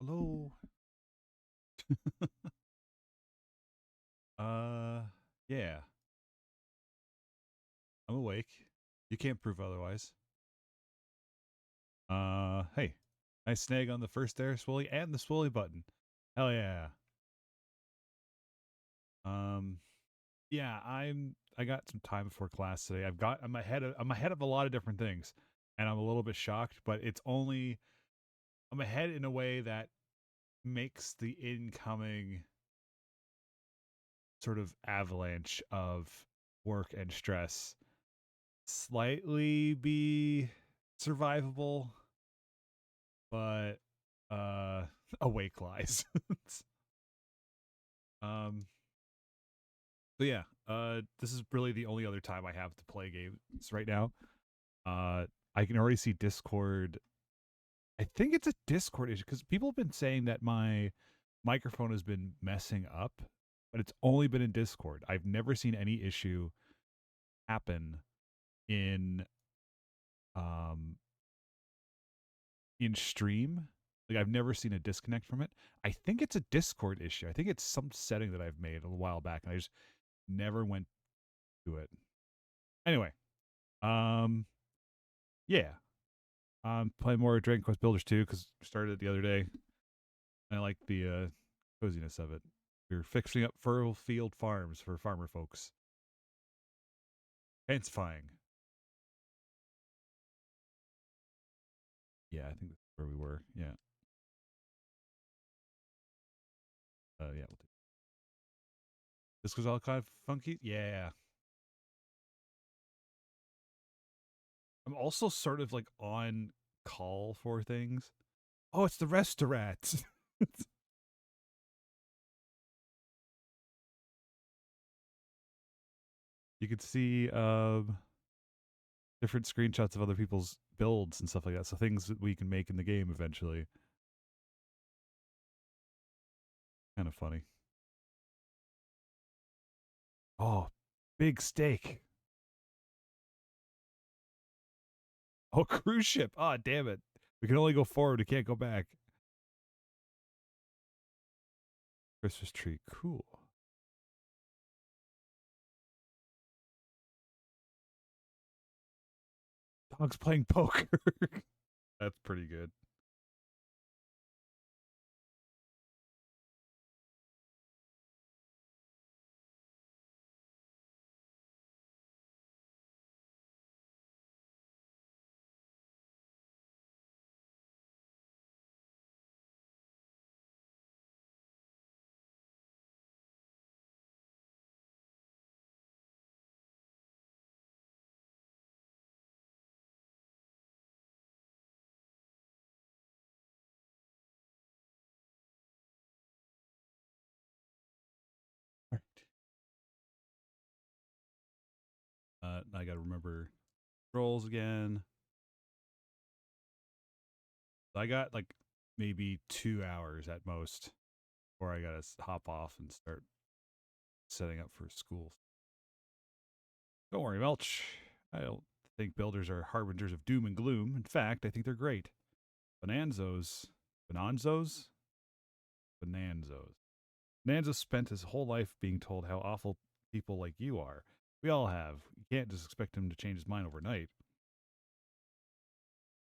Hello. uh, yeah, I'm awake. You can't prove otherwise. Hey, nice snag on the first air swooly and the swooly button. Hell yeah. Um, yeah, I got some time before class today. I'm ahead of a lot of different things, and I'm a little bit shocked, but I'm ahead in a way that makes the incoming sort of avalanche of work and stress slightly be survivable, but uh awake lies. um so yeah, this is really the only other time I have to play games right now. I can already see Discord. I think it's a Discord issue because people have been saying that my microphone has been messing up, but it's only been in Discord. I've never seen any issue happen in um in stream. Like I've never seen a disconnect from it. I think it's a Discord issue. I think it's some setting that I've made a while back, and I just never went to it. Anyway, um, yeah, playing more Dragon Quest Builders 2 because started it the other day. I like the coziness of it. You're fixing up Furrowfield farms for farmer folks. Fancifying. Yeah, I think that's where we were. Yeah. Yeah. This was all kind of funky. Yeah. I'm also sort of like on call for things. Oh, it's the restaurant. You could see different screenshots of other people's builds and stuff like that. So things that we can make in the game eventually. Kind of funny. Oh, big steak. Oh, cruise ship. Oh, damn it. We can only go forward. We can't go back. Christmas tree. Cool. Dog's playing poker. That's pretty good. All right. I got to remember rolls again. I got like maybe 2 hours at most before I got to hop off and start setting up for school. Don't worry, Melch. I don't think builders are harbingers of doom and gloom. In fact, I think they're great. Bonanzos. Bonanzos? Bonanzos. Bonanzo spent his whole life being told how awful people like you are. We all have. You can't just expect him to change his mind overnight.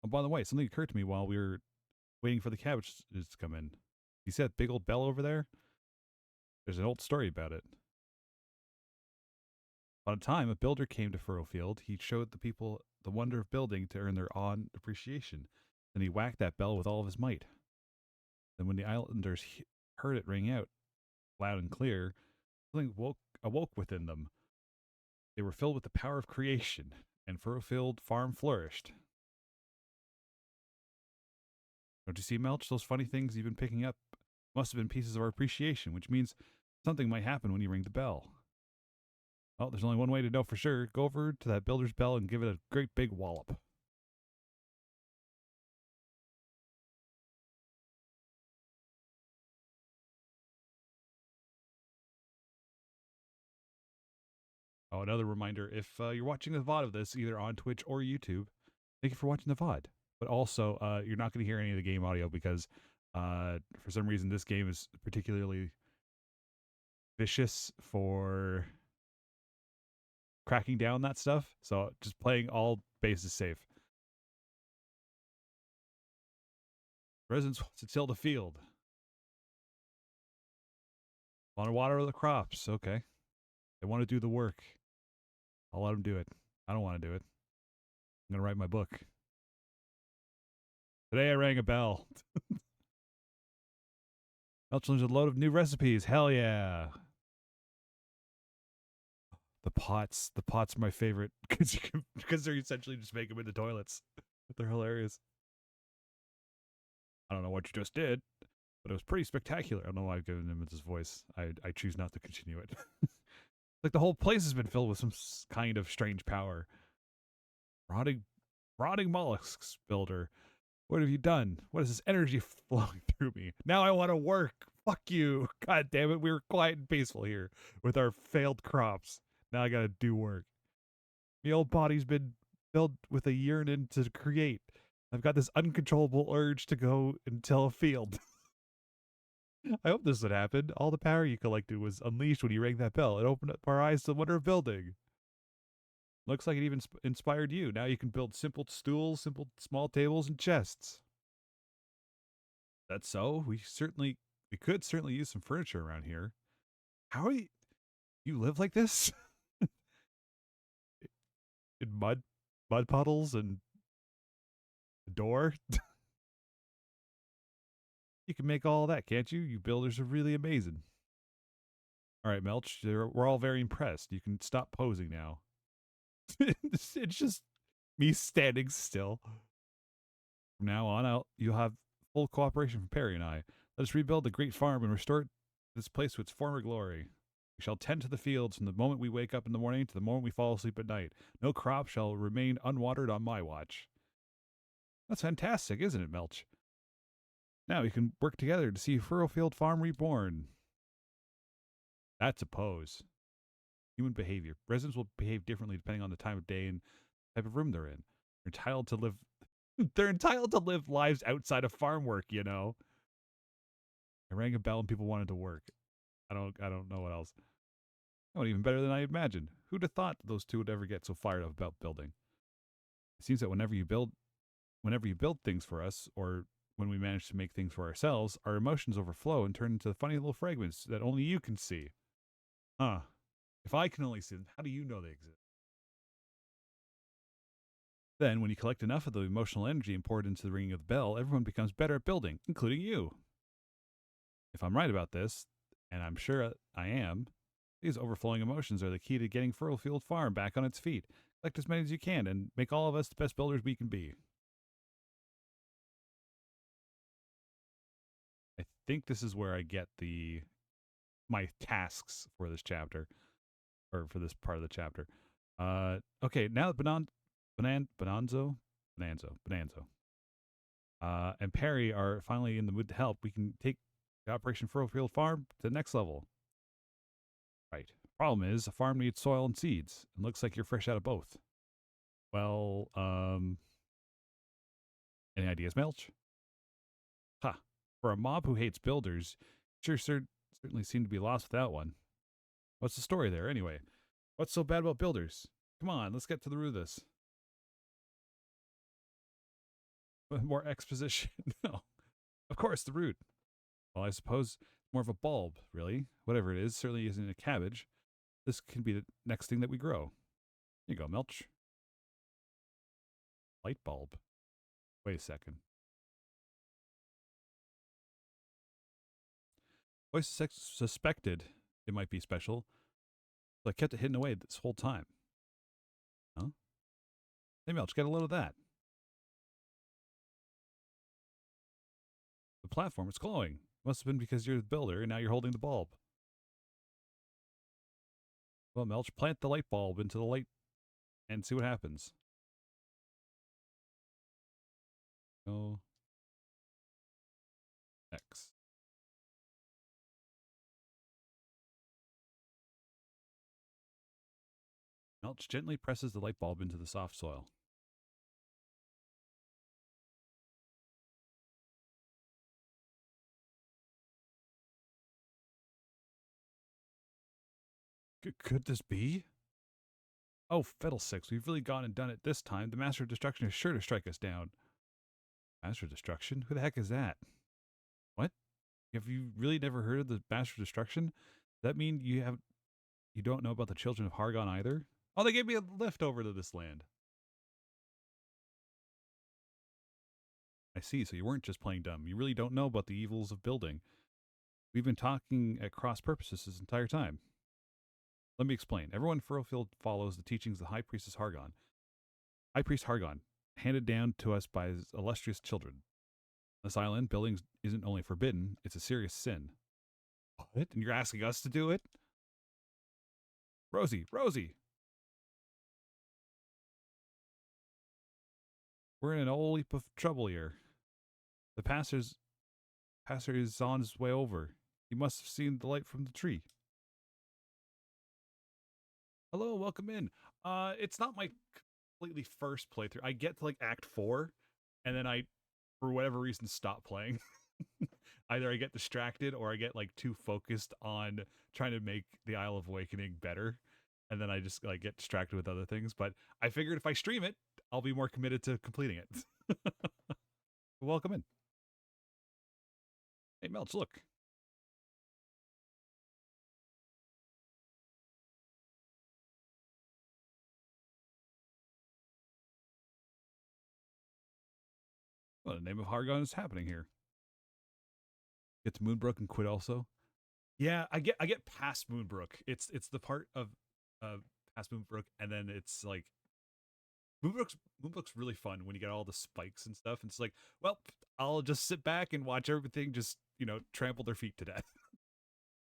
Oh, by the way, something occurred to me while we were waiting for the cabbages to come in. You see that big old bell over there? There's an old story about it. On a time, a builder came to Furrowfield. He showed the people the wonder of building to earn their awe and appreciation. Then he whacked that bell with all of his might. Then, when the islanders heard it ring out loud and clear, something awoke within them. They were filled with the power of creation, and Furrowfield Farm flourished. Don't you see, Melch? Those funny things you've been picking up must have been pieces of our appreciation, which means something might happen when you ring the bell. Well, there's only one way to know for sure. Go over to that builder's bell and give it a great big wallop. Oh, another reminder, if you're watching the VOD of this, either on Twitch or YouTube, thank you for watching the VOD. But also, you're not going to hear any of the game audio because For some reason, this game is particularly vicious for cracking down that stuff. So just playing all bases safe. Residents want to till the field. Want to water the crops. Okay. They want to do the work. I'll let them do it. I don't want to do it. I'm going to write my book. Today I rang a bell. Melch a load of new recipes. Hell yeah. The pots are my favorite because they're essentially just make them into toilets. They're hilarious. I don't know what you just did, but it was pretty spectacular. I don't know why I've given him this voice. I choose not to continue it. Like the whole place has been filled with some kind of strange power. Rotting mollusks builder. What have you done? What is this energy flowing through me? Now I want to work. Fuck you. God damn it. We were quiet and peaceful here with our failed crops. Now I gotta do work. My old body's been filled with a yearning to create. I've got this uncontrollable urge to go and till a field. I hope this would happen. All the power you collected was unleashed when you rang that bell. It opened up our eyes to the wonder of building. Looks like it even inspired you. Now you can build simple stools, simple small tables, and chests. That's so. We could certainly use some furniture around here. How are you live like this? In mud puddles and a door? You can make all that, can't you? You builders are really amazing. All right, Melch, we're all very impressed. You can stop posing now. It's just me standing still. From now on, you'll have full cooperation from Perry and I. Let us rebuild the great farm and restore this place to its former glory. We shall tend to the fields from the moment we wake up in the morning to the moment we fall asleep at night. No crop shall remain unwatered on my watch. That's fantastic, isn't it, Melch? Now we can work together to see Furrowfield Farm reborn. That's a pose. Human behavior. Residents will behave differently depending on the time of day and type of room they're in. They're entitled to live they're entitled to live lives outside of farm work, you know. I rang a bell and people wanted to work. I don't know what else. Oh, even better than I imagined. Who'd have thought those two would ever get so fired up about building? It seems that whenever you build things for us, or when we manage to make things for ourselves, our emotions overflow and turn into funny little fragments that only you can see. Huh. If I can only see them, how do you know they exist? Then, when you collect enough of the emotional energy and pour it into the ringing of the bell, everyone becomes better at building, including you. If I'm right about this, and I'm sure I am, these overflowing emotions are the key to getting Furrowfield Farm back on its feet. Collect as many as you can and make all of us the best builders we can be. I think this is where I get my tasks for this chapter, or for this part of the chapter. Okay, now that Bonanzo, and Perry are finally in the mood to help, we can take the Operation Furrowfield Farm to the next level. Right. Problem is, a farm needs soil and seeds, and looks like you're fresh out of both. Well, any ideas, Melch? Ha! For a mob who hates builders, certainly seem to be lost without one. What's the story there, anyway? What's so bad about builders? Come on, let's get to the root of this. More exposition? No. Of course, the root. Well, I suppose more of a bulb, really. Whatever it is, certainly isn't a cabbage. This can be the next thing that we grow. Here you go, Melch. Light bulb. Wait a second. I suspected it might be special, but I kept it hidden away this whole time. Huh? Hey, Melch, get a load of that. The platform is glowing. Must have been because you're the builder and now you're holding the bulb. Well, Melch, plant the light bulb into the light and see what happens. Oh. X. Melch gently presses the light bulb into the soft soil. Could this be? Oh, fiddlesticks, we've really gone and done it this time. The Master of Destruction is sure to strike us down. Master of Destruction? Who the heck is that? What? Have you really never heard of the Master of Destruction? Does that mean you don't know about the children of Hargon either? Oh, they gave me a lift over to this land. I see, so you weren't just playing dumb. You really don't know about the evils of building. We've been talking at cross purposes this entire time. Let me explain. Everyone in Furrowfield follows the teachings of High Priestess Hargon. High Priest Hargon, handed down to us by his illustrious children. This island, building isn't only forbidden, it's a serious sin. What? And you're asking us to do it? Rosie! We're in an old heap of trouble here. The passer is on his way over. He must have seen the light from the tree. Hello, welcome in. It's not my completely first playthrough. I get to like Act 4, and then I, for whatever reason, stop playing. Either I get distracted or I get like too focused on trying to make the Isle of Awakening better, and then I just like get distracted with other things. But I figured if I stream it, I'll be more committed to completing it. Welcome in. Hey, Melch, look. What in the name of Hargon is happening here? Get to Moonbrook and quit also. Yeah, I get past Moonbrook. It's the part of past Moonbrook, and then it's like Moonbrook's really fun when you get all the spikes and stuff. And it's like, well, I'll just sit back and watch everything just trample their feet to death.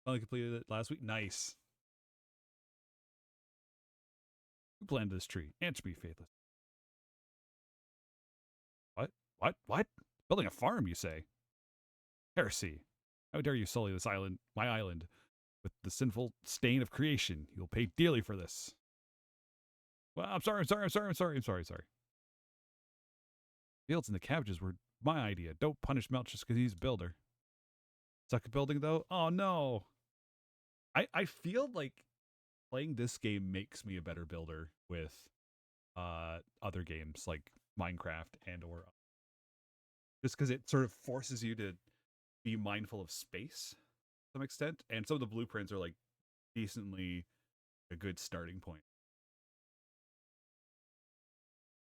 Only completed it last week. Nice. Who planted this tree? Answer me, faithless. What? Building a farm, you say? Heresy. How dare you sully this island, my island, with the sinful stain of creation? You'll pay dearly for this. Well, I'm sorry. Fields and the cabbages were my idea. Don't punish Melt just because he's a builder. Suck at building, though? Oh, no. I feel like playing this game makes me a better builder with other games like Minecraft and or just because it sort of forces you to be mindful of space to some extent, and some of the blueprints are like decently a good starting point.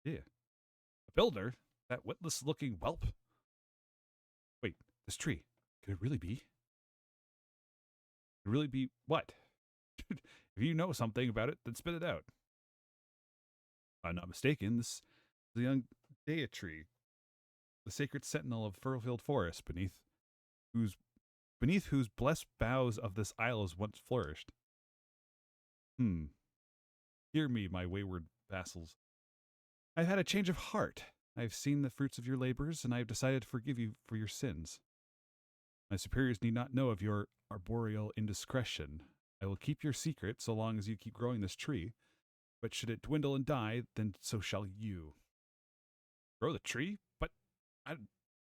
Yeah, a builder, that witless-looking whelp. Wait, this tree, could it really be? Could it really be what? If you know something about it, then spit it out. If I'm not mistaken, this is the young Dea tree, the sacred sentinel of Furrowfield Forest, whose beneath whose blessed boughs of this isle has once flourished. Hear me, my wayward vassals. I've had a change of heart. I've seen the fruits of your labors, and I have decided to forgive you for your sins. My superiors need not know of your arboreal indiscretion. I will keep your secret so long as you keep growing this tree, but should it dwindle and die, then so shall you. Grow the tree? But I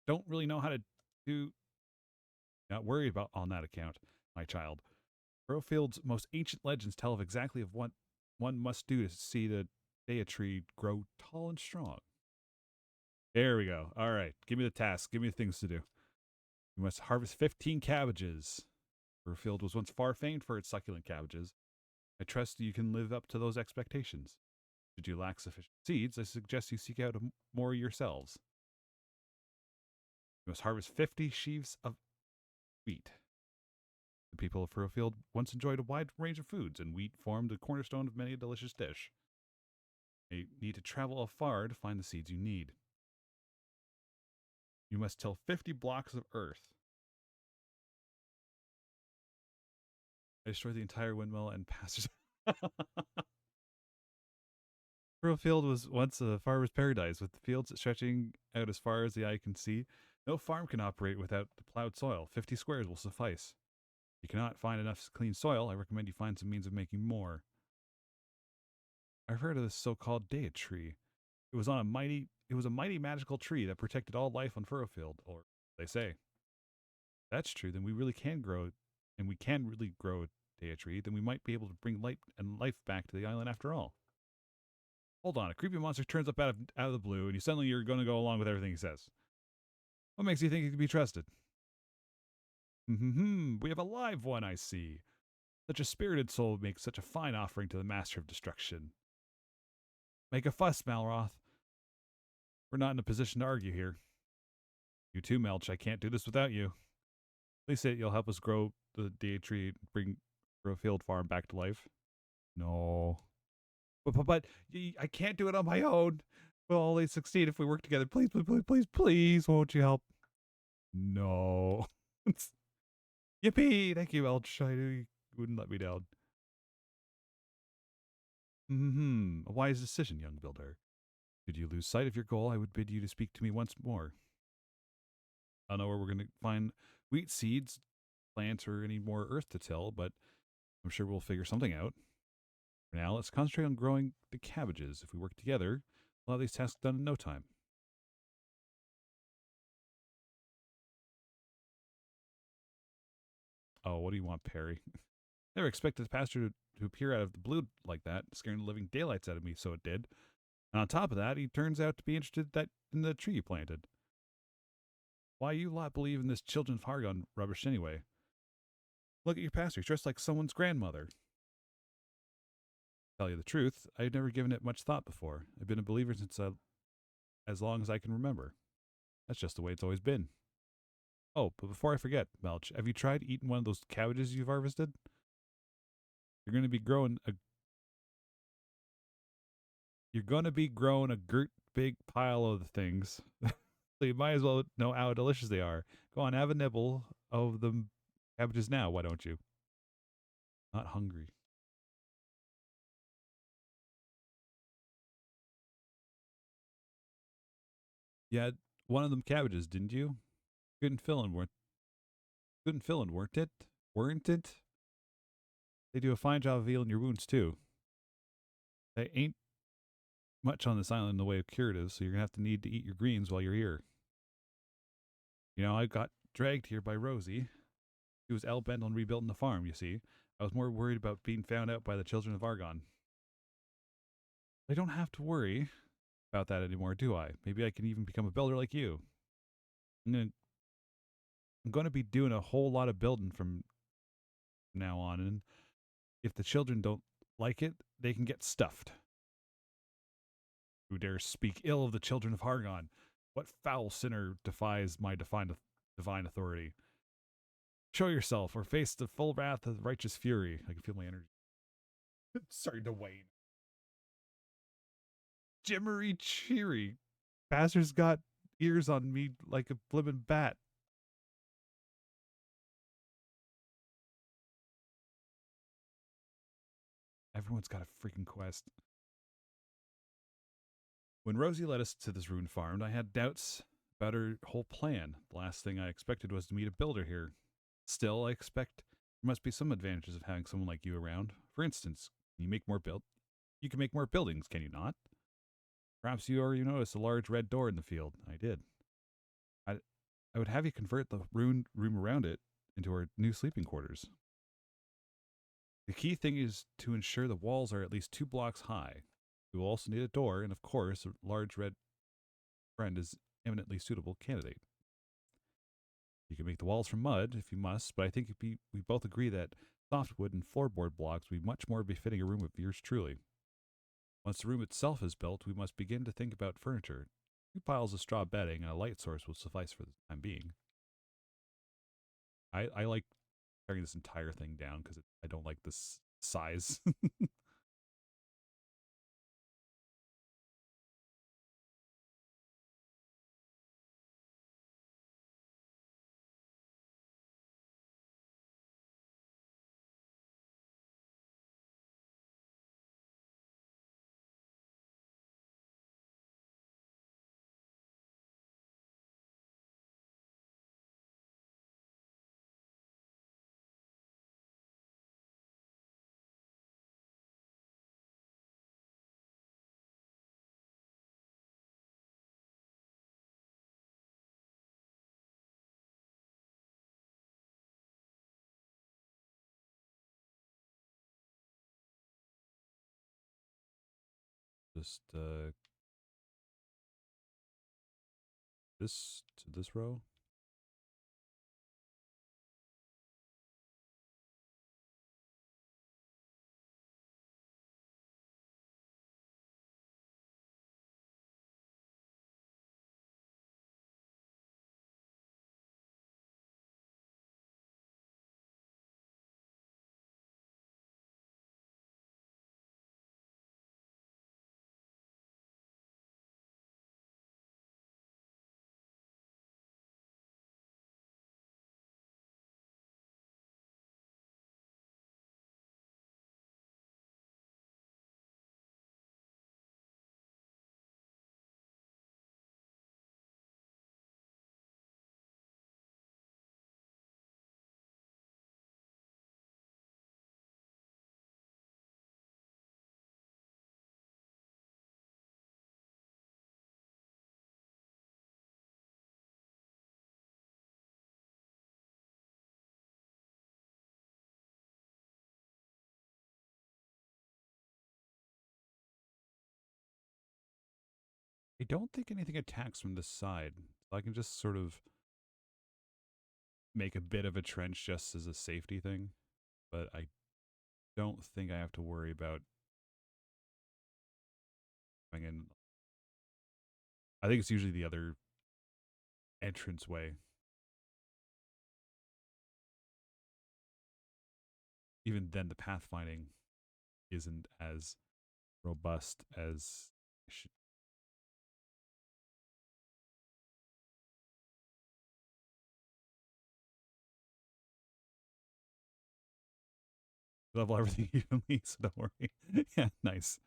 don't really know how to do... Not worry about on that account, my child. Furrowfield's most ancient legends tell of exactly of what one must do to see the Dea tree grow tall and strong. There we go. All right. Give me the task. Give me the things to do. You must harvest 15 cabbages. Furrowfield was once far famed for its succulent cabbages. I trust you can live up to those expectations. Should you lack sufficient seeds, I suggest you seek out more yourselves. You must harvest 50 sheaves of wheat. The people of Furrowfield once enjoyed a wide range of foods, and wheat formed the cornerstone of many a delicious dish. You need to travel afar to find the seeds you need. You must till 50 blocks of earth. I destroyed the entire windmill and pastures. Furrowfield was once a farmer's paradise, with the fields stretching out as far as the eye can see. No farm can operate without the plowed soil. 50 squares will suffice. If you cannot find enough clean soil, I recommend you find some means of making more. I've heard of this so-called Dea tree. It was a mighty magical tree that protected all life on Furrowfield, or they say. If that's true, then we really can grow, and we can really grow Deitree, then we might be able to bring light and life back to the island after all. Hold on, a creepy monster turns up out of the blue, and you're going to go along with everything he says. What makes you think he can be trusted? We have a live one, I see. Such a spirited soul would make such a fine offering to the master of destruction. Make a fuss, Malroth. We're not in a position to argue here. You too, Melch. I can't do this without you. Please say you'll help us grow the Deitree, bring Furrowfield Farm back to life. No. But I can't do it on my own. We'll only succeed if we work together. Please, please, please, please, please, won't you help? No. Yippee! Thank you, Melch. I knew you wouldn't let me down. A wise decision, young builder. Should you lose sight of your goal, I would bid you to speak to me once more. I don't know where we're going to find wheat seeds, plants, or any more earth to till, but I'm sure we'll figure something out. For now, let's concentrate on growing the cabbages. If we work together, we'll have these tasks done in no time. Oh, what do you want, Perry? Never expected the pastor to appear out of the blue like that, scaring the living daylights out of me, so it did. And on top of that, he turns out to be interested in the tree you planted. Why you lot believe in this children of Hargon rubbish anyway? Look at your pastor, he's dressed like someone's grandmother. Tell you the truth, I've never given it much thought before. I've been a believer since as long as I can remember. That's just the way it's always been. Oh, but before I forget, Melch, have you tried eating one of those cabbages you've harvested? You're going to be growing a girt big pile of the things. So you might as well know how delicious they are. Go on, have a nibble of the cabbages now, why don't you? Not hungry. You had one of them cabbages, didn't you? Good and filling, weren't it? Weren't it? They do a fine job of healing your wounds, too. They ain't much on this island in the way of curatives, so you're going to have to need to eat your greens while you're here. You know, I got dragged here by Rosie. She was hell-bent on rebuilding the farm, you see. I was more worried about being found out by the children of Argon. I don't have to worry about that anymore, do I? Maybe I can even become a builder like you. I'm going to be doing a whole lot of building from now on, and if the children don't like it, they can get stuffed. Who dares speak ill of the children of Hargon? What foul sinner defies my divine authority? Show yourself, or face the full wrath of righteous fury. I can feel my energy starting to wane. Jimmery cheery. Pastor's got ears on me like a blimmin' bat. Everyone's got a freaking quest. When Rosie led us to this ruined farm, I had doubts about her whole plan. The last thing I expected was to meet a builder here. Still, I expect there must be some advantages of having someone like you around. For instance, you can make more buildings, can you not? Perhaps you already noticed a large red door in the field. I did. I would have you convert the ruined room around it into our new sleeping quarters. The key thing is to ensure the walls are at least 2 blocks high. We will also need a door, and of course, a large red friend is eminently suitable candidate. You can make the walls from mud if you must, but I think we both agree that softwood and floorboard blocks would be much more befitting a room of yours truly. Once the room itself is built, we must begin to think about furniture. 2 piles of straw bedding and a light source will suffice for the time being. I like tearing this entire thing down because I don't like this size. Just this to this row. I don't think anything attacks from this side. So I can just sort of make a bit of a trench just as a safety thing, but I don't think I have to worry about going in. I think it's usually the other entrance way. Even then, the pathfinding isn't as robust as should level everything evenly, so don't worry. Yeah, nice.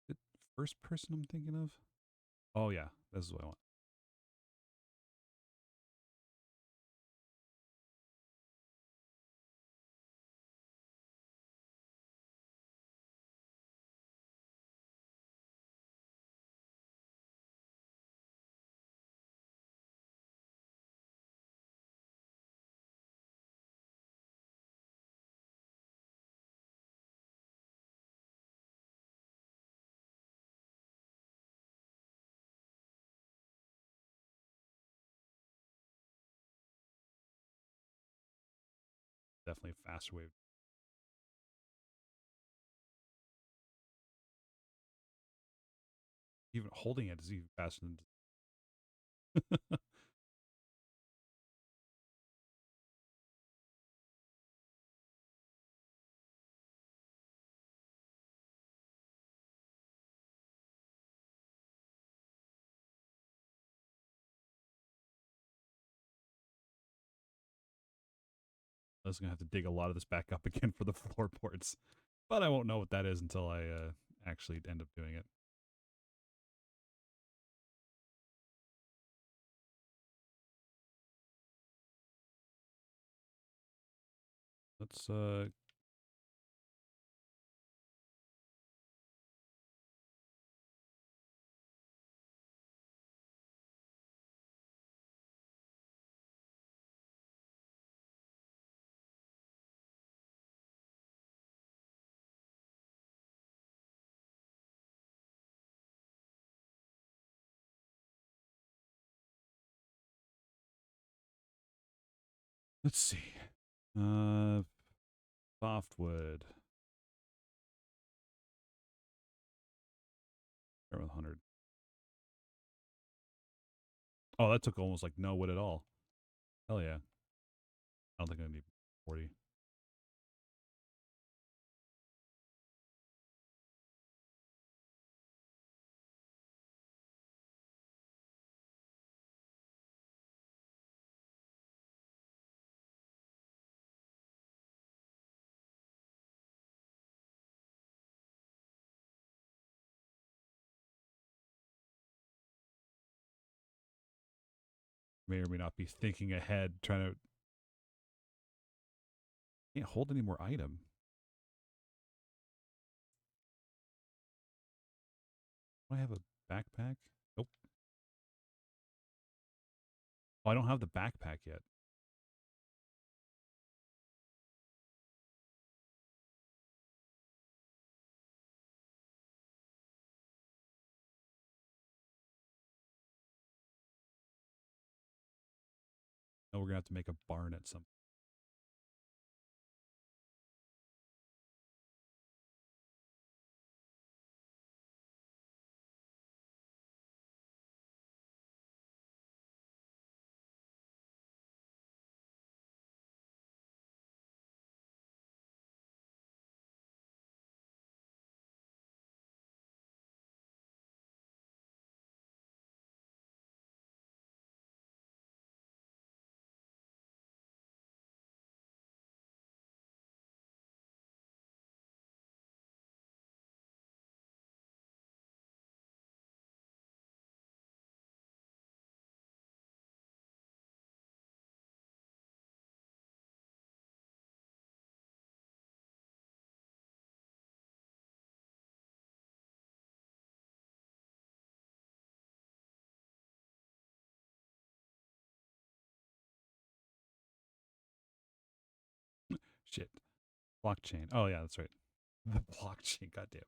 The first person I'm thinking of? Oh yeah, this is what I want. Definitely a faster way. Even holding it is even faster than. I was gonna have to dig a lot of this back up again for the floorboards, but I won't know what that is until I actually end up doing it. Let's see. Uh, softwood. Start with 100. Oh, that took almost like no wood at all. Hell yeah. I don't think I need 40. May or may not be thinking ahead, trying to. Can't hold any more item. I have a backpack? Nope. Oh, I don't have the backpack yet. No, we're gonna have to make a barn at some. Shit. Blockchain. Oh yeah, that's right. The blockchain. Goddamn.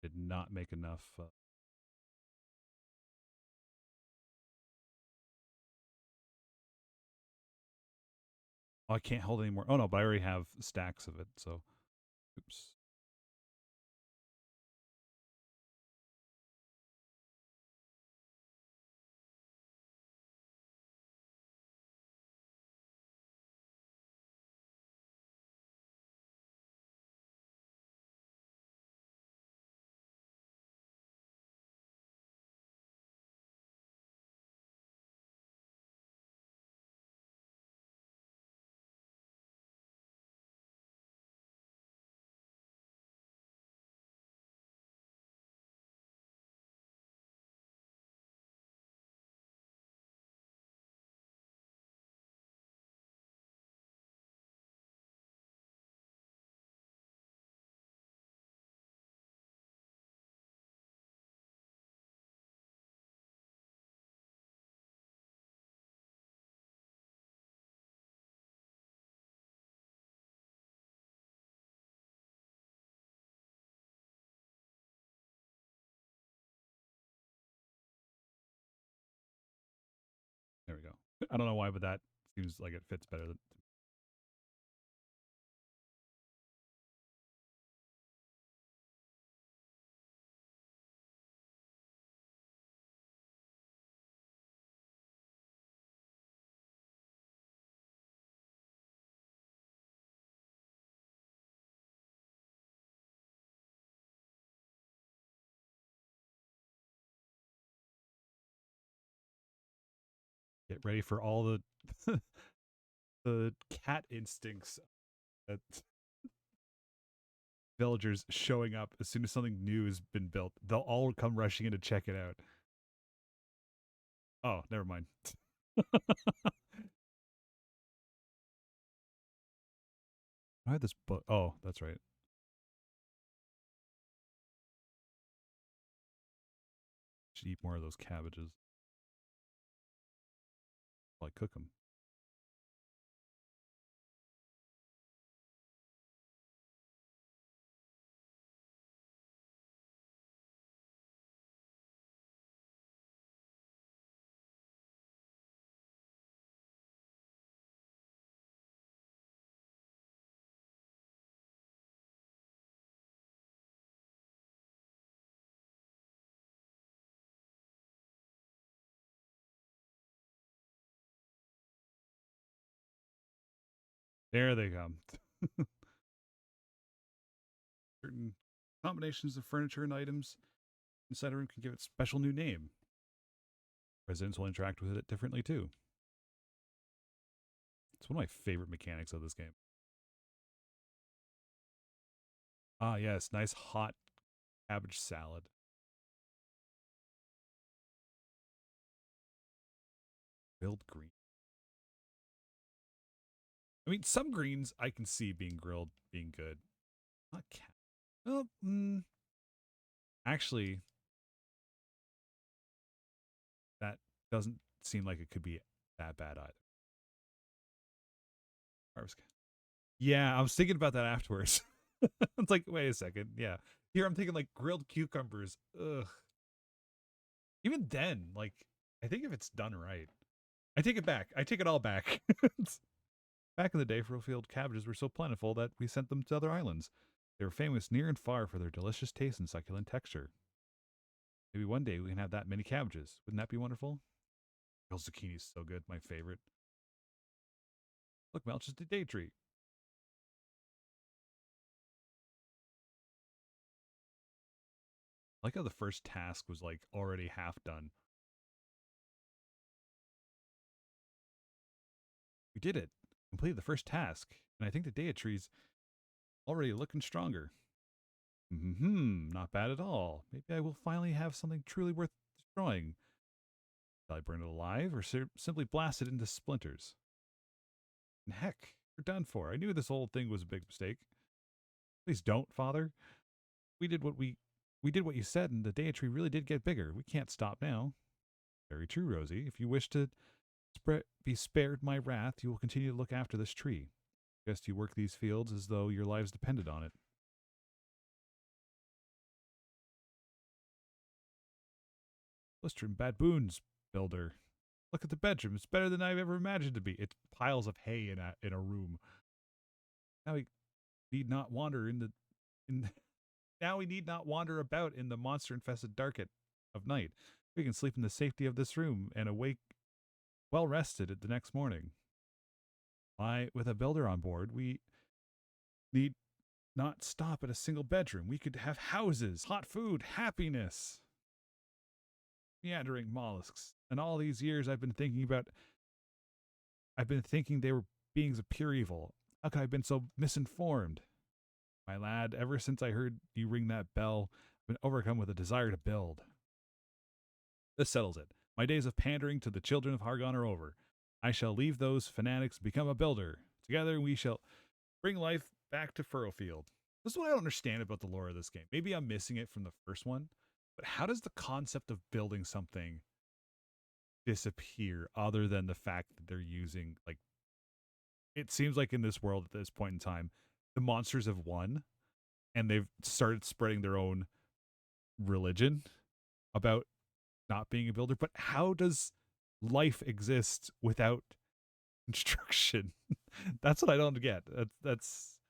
Did not make enough. Oh, I can't hold anymore. Oh no, but I already have stacks of it. So, oops. There we go. I don't know why, but that seems like it fits better. Get ready for all the the cat instincts that villagers showing up as soon as something new has been built. They'll all come rushing in to check it out. Oh, never mind. I had this book. Oh, that's right. Should eat more of those cabbages while I cook them. There they come. Certain combinations of furniture and items inside a room can give it a special new name. Residents will interact with it differently too. It's one of my favorite mechanics of this game. Ah, yes, nice hot cabbage salad. Grilled green. I mean, some greens I can see being grilled being good. Not cat. Oh, actually, that doesn't seem like it could be that bad either. Yeah, I was thinking about that afterwards. It's like, wait a second. Yeah. Here I'm thinking like grilled cucumbers. Ugh. Even then, like, I think if it's done right, I take it back. I take it all back. Back in the day, Furrowfield cabbages were so plentiful that we sent them to other islands. They were famous near and far for their delicious taste and succulent texture. Maybe one day we can have that many cabbages. Wouldn't that be wonderful? Grilled zucchini is so good. My favorite. Look, Melch is the day tree. I like how the first task was like already half done. We did it. Completed the first task, and I think the data tree's already looking stronger. Not bad at all. Maybe I will finally have something truly worth destroying. Shall I burn it alive or simply blast it into splinters? And heck, we're done for. I knew this whole thing was a big mistake. Please don't, Father. We did what we did what you said, and the data tree really did get bigger. We can't stop now. Very true, Rosie. If you wish to be spared my wrath, you will continue to look after this tree. Guess you work these fields as though your lives depended on it. Blistering baboons, builder. Look at the bedroom. It's better than I've ever imagined to be. It's piles of hay in a room. Now we need not wander in now we need not wander about in the monster infested dark of night. We can sleep in the safety of this room and awake well rested at the next morning. Why, with a builder on board, we need not stop at a single bedroom. We could have houses, hot food, happiness. Meandering mollusks. And all these years I've been thinking they were beings of pure evil. How could I have been so misinformed? My lad, ever since I heard you ring that bell, I've been overcome with a desire to build. This settles it. My days of pandering to the children of Hargon are over. I shall leave those fanatics and become a builder. Together we shall bring life back to Furrowfield. This is what I don't understand about the lore of this game. Maybe I'm missing it from the first one, but how does the concept of building something disappear other than the fact that they're using, like, it seems like in this world at this point in time, the monsters have won and they've started spreading their own religion about not being a builder. But how does life exist without construction? That's what I don't get. That's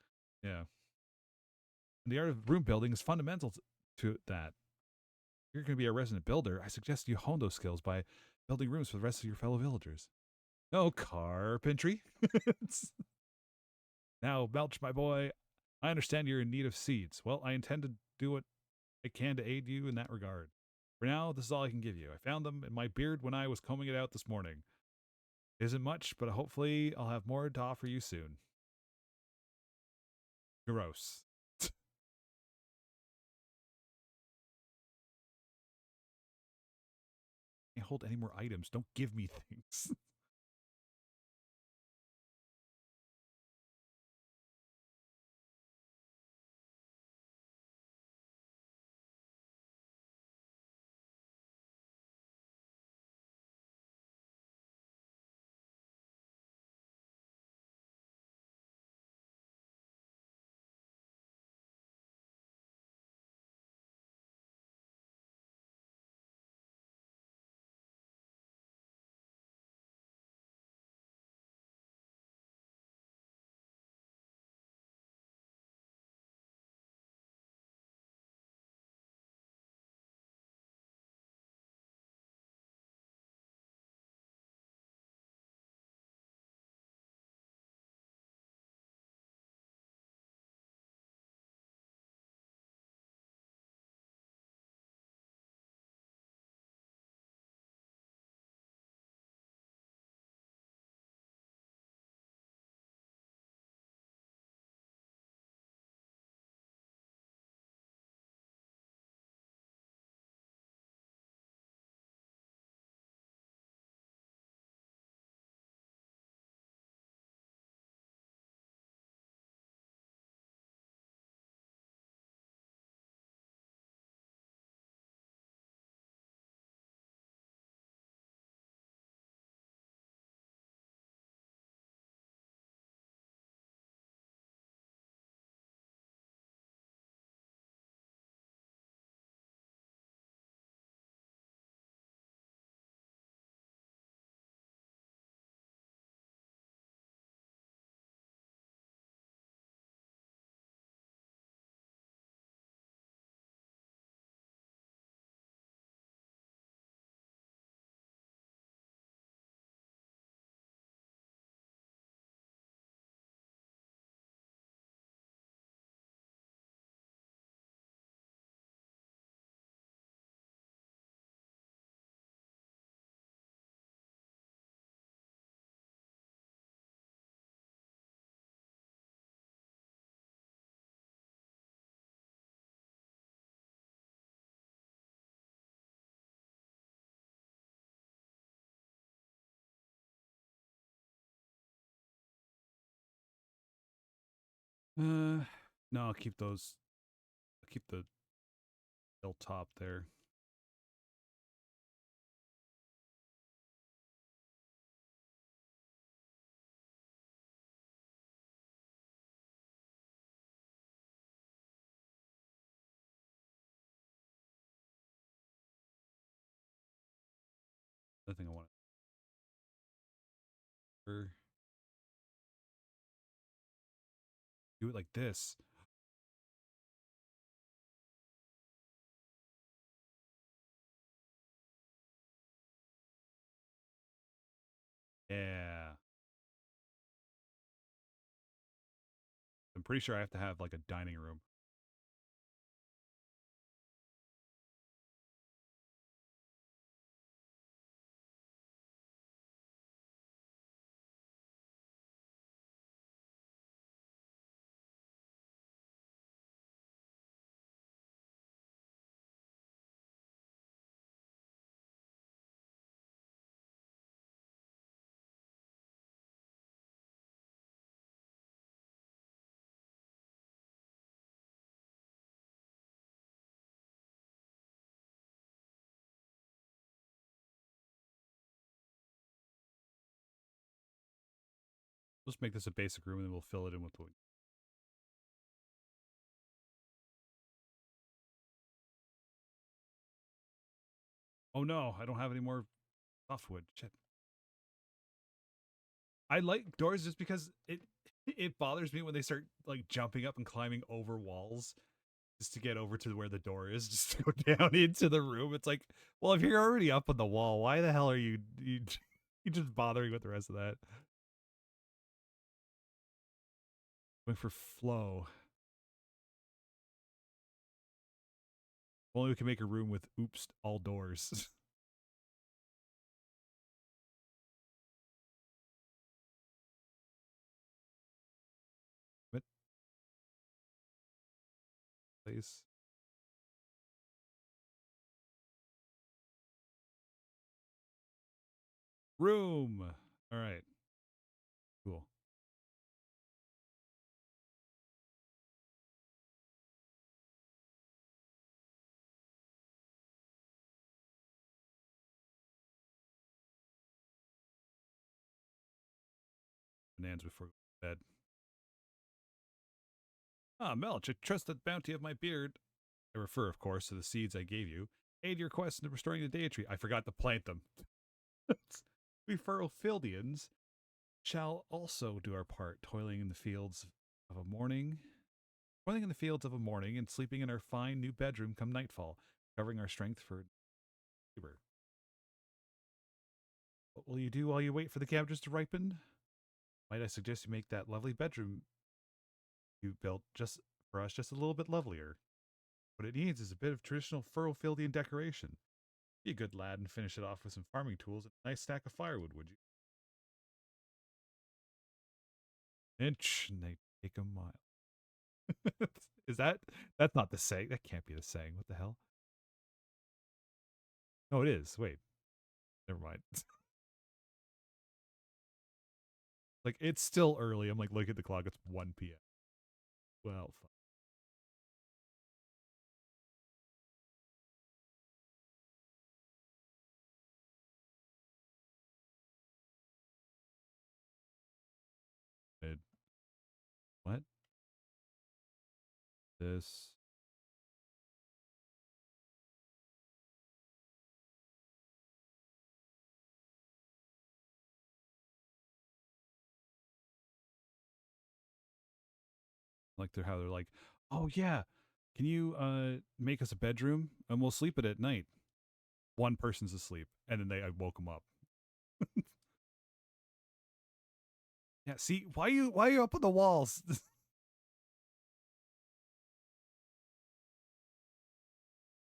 yeah. And the art of room building is fundamental to that. If you're going to be a resident builder, I suggest you hone those skills by building rooms for the rest of your fellow villagers. No carpentry. Now, Melch, my boy, I understand you're in need of seeds. Well, I intend to do what I can to aid you in that regard. For now, this is all I can give you. I found them in my beard when I was combing it out this morning. It isn't much, but hopefully I'll have more to offer you soon. Gross. Can't hold any more items. Don't give me things. No, I'll keep those. I'll keep the hilltop there. The thing I want to do it like this. Yeah. I'm pretty sure I have to have like a dining room. Let's make this a basic room and then we'll fill it in with what. Oh no, I don't have any more softwood. Shit. I like doors just because it bothers me when they start like jumping up and climbing over walls just to get over to where the door is, just to go down into the room. It's like, well, if you're already up on the wall, why the hell are you you just bothering with the rest of that? Going for flow. Only we can make a room with oops all doors. What place? Room. All right. Cool. Bananas before bed. Ah, Melch, I trust the bounty of my beard. I refer, of course, to the seeds I gave you. Aid your quest in restoring the deity. I forgot to plant them. We Furrowfieldians shall also do our part, toiling in the fields of a morning, toiling in the fields of a morning, and sleeping in our fine new bedroom come nightfall, covering our strength for labor. What will you do while you wait for the cabbages to ripen? Might I suggest you make that lovely bedroom you built just for us just a little bit lovelier? What it needs is a bit of traditional Furrowfieldian decoration. Be a good lad and finish it off with some farming tools and a nice stack of firewood, would you? Inch, and they take a mile. Is that? That's not the saying. That can't be the saying. What the hell? Oh, it is. Wait, never mind. Like it's still early. I'm like, look at the clock. It's 1 p.m. Well, fine. What? This. Like they're how they're like, oh yeah, can you make us a bedroom and we'll sleep it at night. One person's asleep, and then I woke them up. Yeah, see, why are you up on the walls?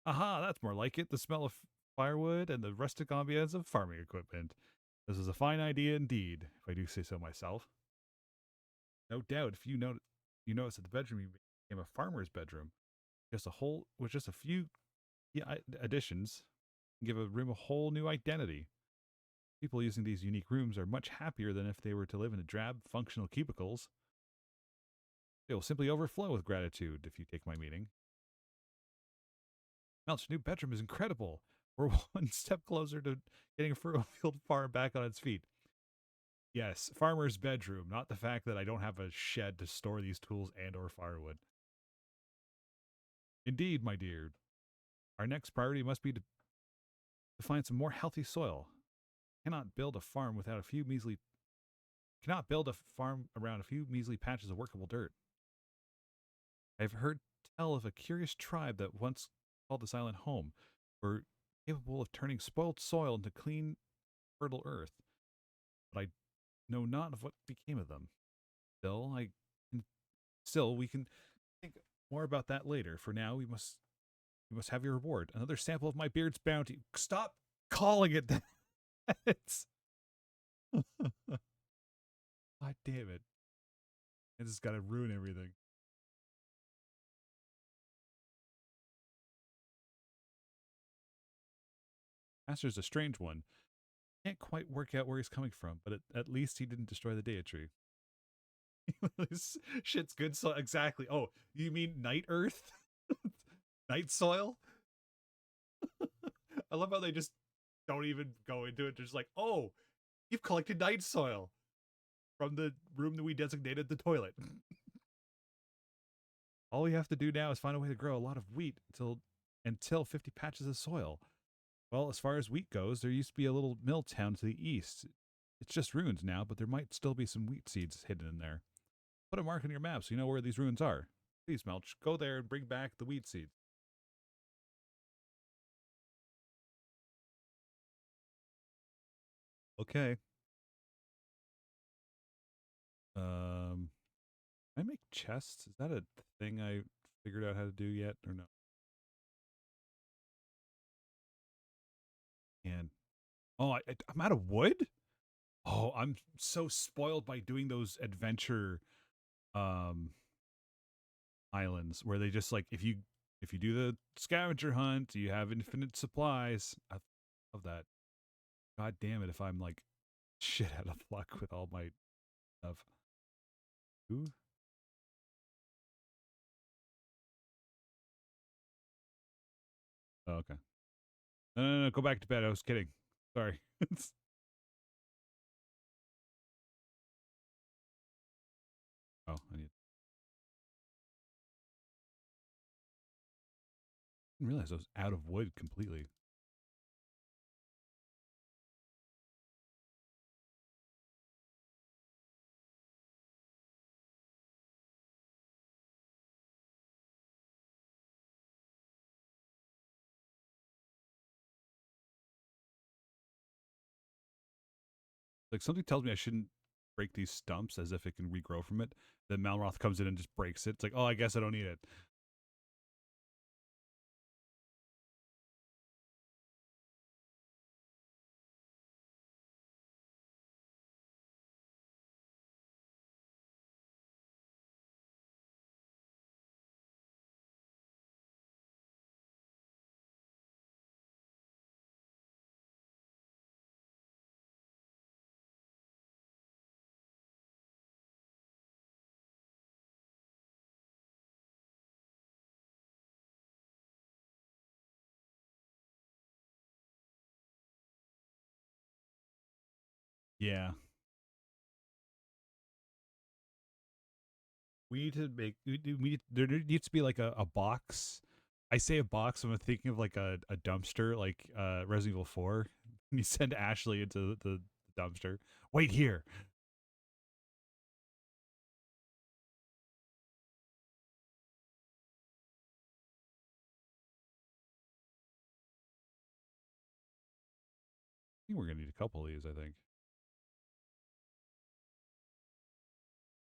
Aha, that's more like it. The smell of firewood and the rustic ambience of farming equipment. This is a fine idea indeed, if I do say so myself. No doubt, if you notice that the bedroom you became a farmer's bedroom, just a whole with just a few additions, give a room a whole new identity. People using these unique rooms are much happier than if they were to live in a drab, functional cubicles. They will simply overflow with gratitude if you take my meaning. Melch's new bedroom is incredible. We're one step closer to getting a Furrowfield farm back on its feet. Yes, farmer's bedroom, not the fact that I don't have a shed to store these tools and or firewood. Indeed, my dear. Our next priority must be to find some more healthy soil. Cannot build a farm without a few measly cannot build a farm around a few measly patches of workable dirt. I've heard tell of a curious tribe that once called this island home, were capable of turning spoiled soil into clean, fertile earth. But I know not of what became of them. Still, still we can think more about that later. For now, we must have your reward. Another sample of my beard's bounty. Stop calling it that. It's God damn it. This has got to ruin everything. Master's a strange one. Can't quite work out where he's coming from, but at least he didn't destroy the Dea tree. This shit's good soil. Exactly. Oh, you mean night earth? Night soil? I love how they just don't even go into it. They're just like, oh, you've collected night soil from the room that we designated the toilet. All we have to do now is find a way to grow a lot of wheat until 50 patches of soil. Well, as far as wheat goes, there used to be a little mill town to the east. It's just ruins now, but there might still be some wheat seeds hidden in there. Put a mark on your map so you know where these ruins are. Please, Melch, go there and bring back the wheat seeds. Okay. Um, can I make chests? Is that a thing I figured out how to do yet, or no? And I'm out of wood. Oh, I'm so spoiled by doing those adventure um islands where they just like if you do the scavenger hunt, you have infinite supplies. I love that. God damn it, if I'm like shit out of luck with all my stuff. Ooh. Oh, okay. No, go back to bed. I was kidding. Sorry. Oh, didn't realize I was out of wood completely. Like something tells me I shouldn't break these stumps as if it can regrow from it. Then Malroth comes in and just breaks it. It's like, oh, I guess I don't need it. Yeah. We need to make there needs to be like a box. I say a box, I'm thinking of like a dumpster, like Resident Evil 4. And you send Ashley into the dumpster. Wait here. I think we're gonna need a couple of these, I think.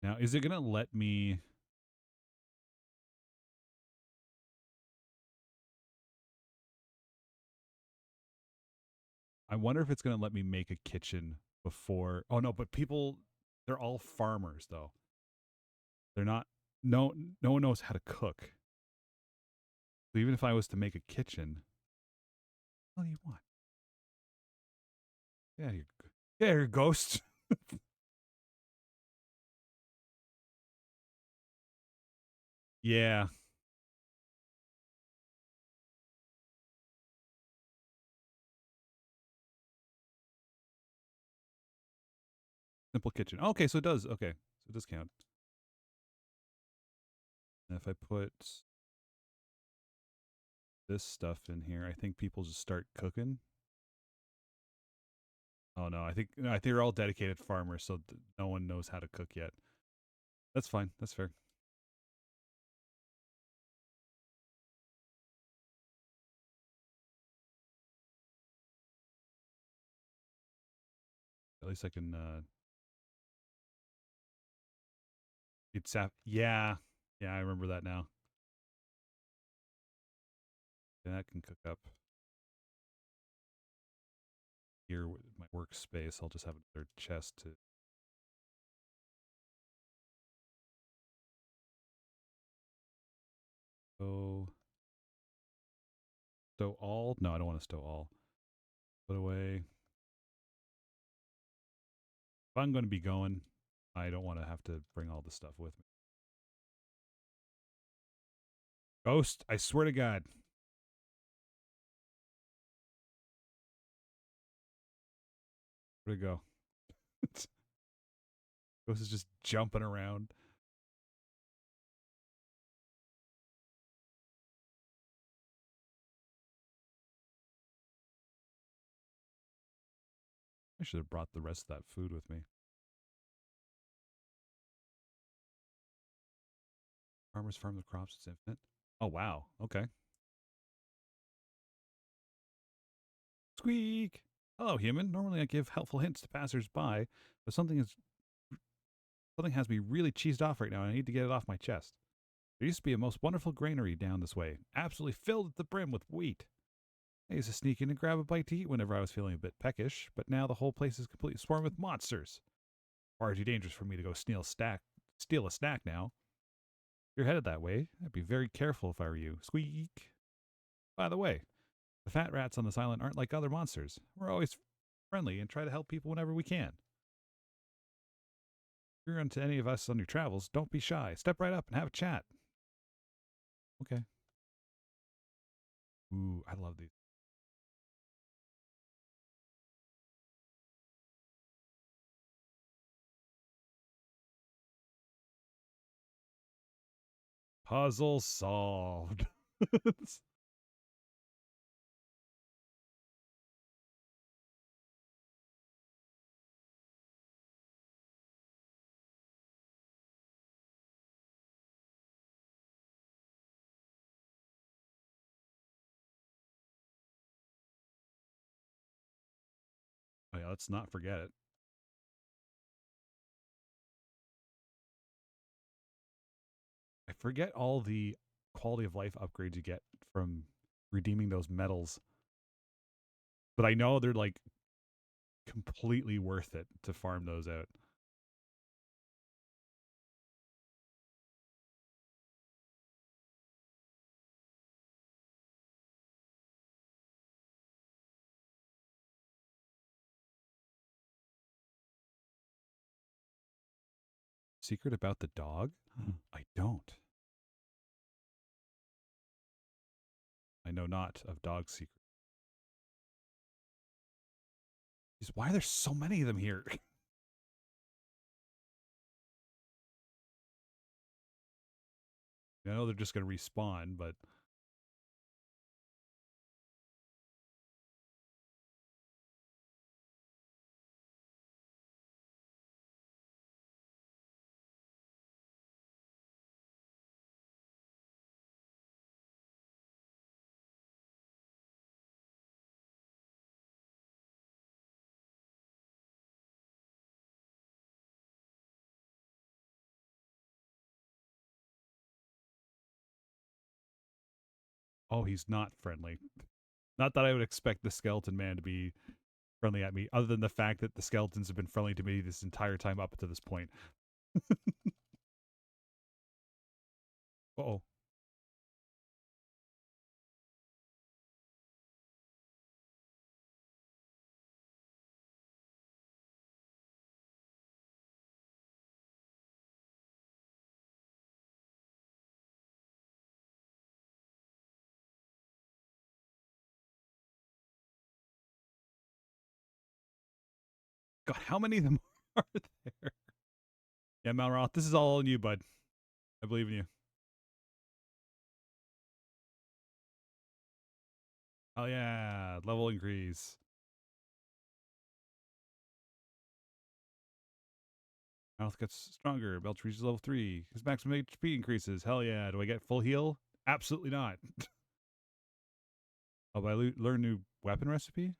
Now, is it gonna let me I wonder if it's gonna let me make a kitchen before oh no, but people they're all farmers though. They're not no no one knows how to cook. So even if I was to make a kitchen, what do you want? Yeah, you ghost. Yeah. Simple kitchen. Okay, so it does. Okay, so it does count. And if I put this stuff in here, I think people just start cooking. Oh no, I think they're all dedicated farmers, so no one knows how to cook yet. That's fine. That's fair. At least I can eat sap. Yeah, yeah, I remember that now. And that can cook up here with my workspace. I'll just have another chest to. Oh, stow all? No, I don't want to stow all. Put away. If I'm going to be going, I don't want to have to bring all the stuff with me. Ghost, I swear to God. Where'd it go? Ghost is just jumping around. I should have brought the rest of that food with me. Farmers farm the crops, it's infinite. Oh, wow. Okay. Squeak! Hello, human. Normally I give helpful hints to passers-by, but something has me really cheesed off right now, and I need to get it off my chest. There used to be a most wonderful granary down this way, absolutely filled at the brim with wheat. I used to sneak in and grab a bite to eat whenever I was feeling a bit peckish, but now the whole place is completely swarmed with monsters. Far too dangerous for me to go steal a snack now. If you're headed that way, I'd be very careful if I were you. Squeak! By the way, the fat rats on this island aren't like other monsters. We're always friendly and try to help people whenever we can. If you're into any of us on your travels, don't be shy. Step right up and have a chat. Okay. Ooh, I love these. Puzzle solved. Oh yeah, let's not forget it. I forget all the quality of life upgrades you get from redeeming those medals, but I know they're like completely worth it to farm those out. Secret about the dog? I don't. I know not of dog secret. Why are there so many of them here? I know they're just going to respawn, but oh, he's not friendly. Not that I would expect the skeleton man to be friendly at me, other than the fact that the skeletons have been friendly to me this entire time up to this point. Oh, God, how many of them are there? Yeah, Malroth, this is all on you, bud. I believe in you. Oh yeah, level increase. Mouth gets stronger. Belch reaches level 3. His maximum HP increases. Hell yeah. Do I get full heal? Absolutely not. Oh, but I learn new weapon recipe?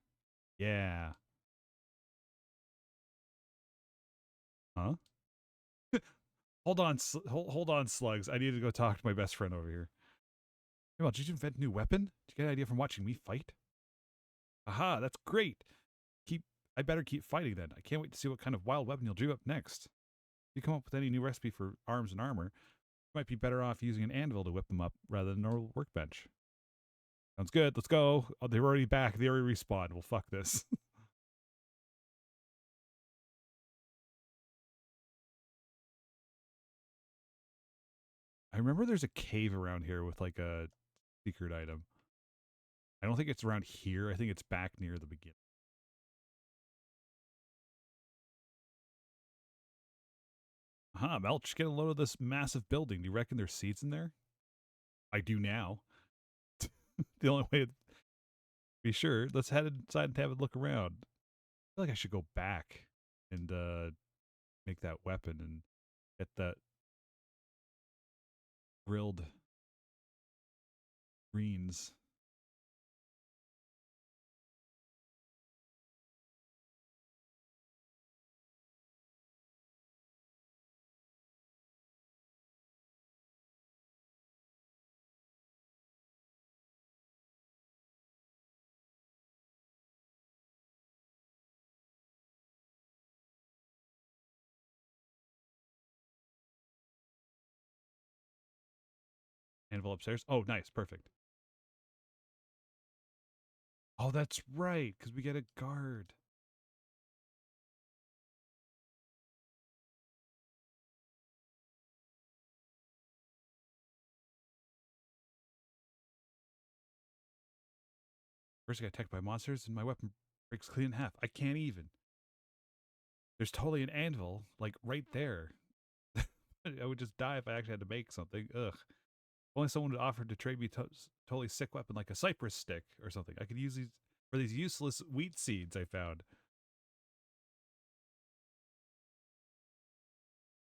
Yeah. Huh? Hold on, hold on, slugs. I need to go talk to my best friend over here. Hey, well, did you invent a new weapon? Did you get an idea from watching me fight? Aha, that's great. I better keep fighting then. I can't wait to see what kind of wild weapon you'll dream up next. If you come up with any new recipe for arms and armor, you might be better off using an anvil to whip them up rather than a normal workbench. Sounds good. Let's go. Oh, they're already back. They already respawned. Well, fuck this. I remember there's a cave around here with like a secret item. I don't think it's around here. I think it's back near the beginning. Huh, Melch, get a load of this massive building. Do you reckon there's seeds in there? I do now. The only way to be sure, let's head inside and have a look around. I feel like I should go back and make that weapon and get that grilled greens. Anvil upstairs. Oh, nice. Perfect. Oh, that's right, because we get a guard. First, I got attacked by monsters, and my weapon breaks clean in half. I can't even. There's totally an anvil, like right there. I would just die if I actually had to make something. Ugh. Only someone would offer to trade me totally sick weapon like a cypress stick or something. I could use these for these useless wheat seeds I found.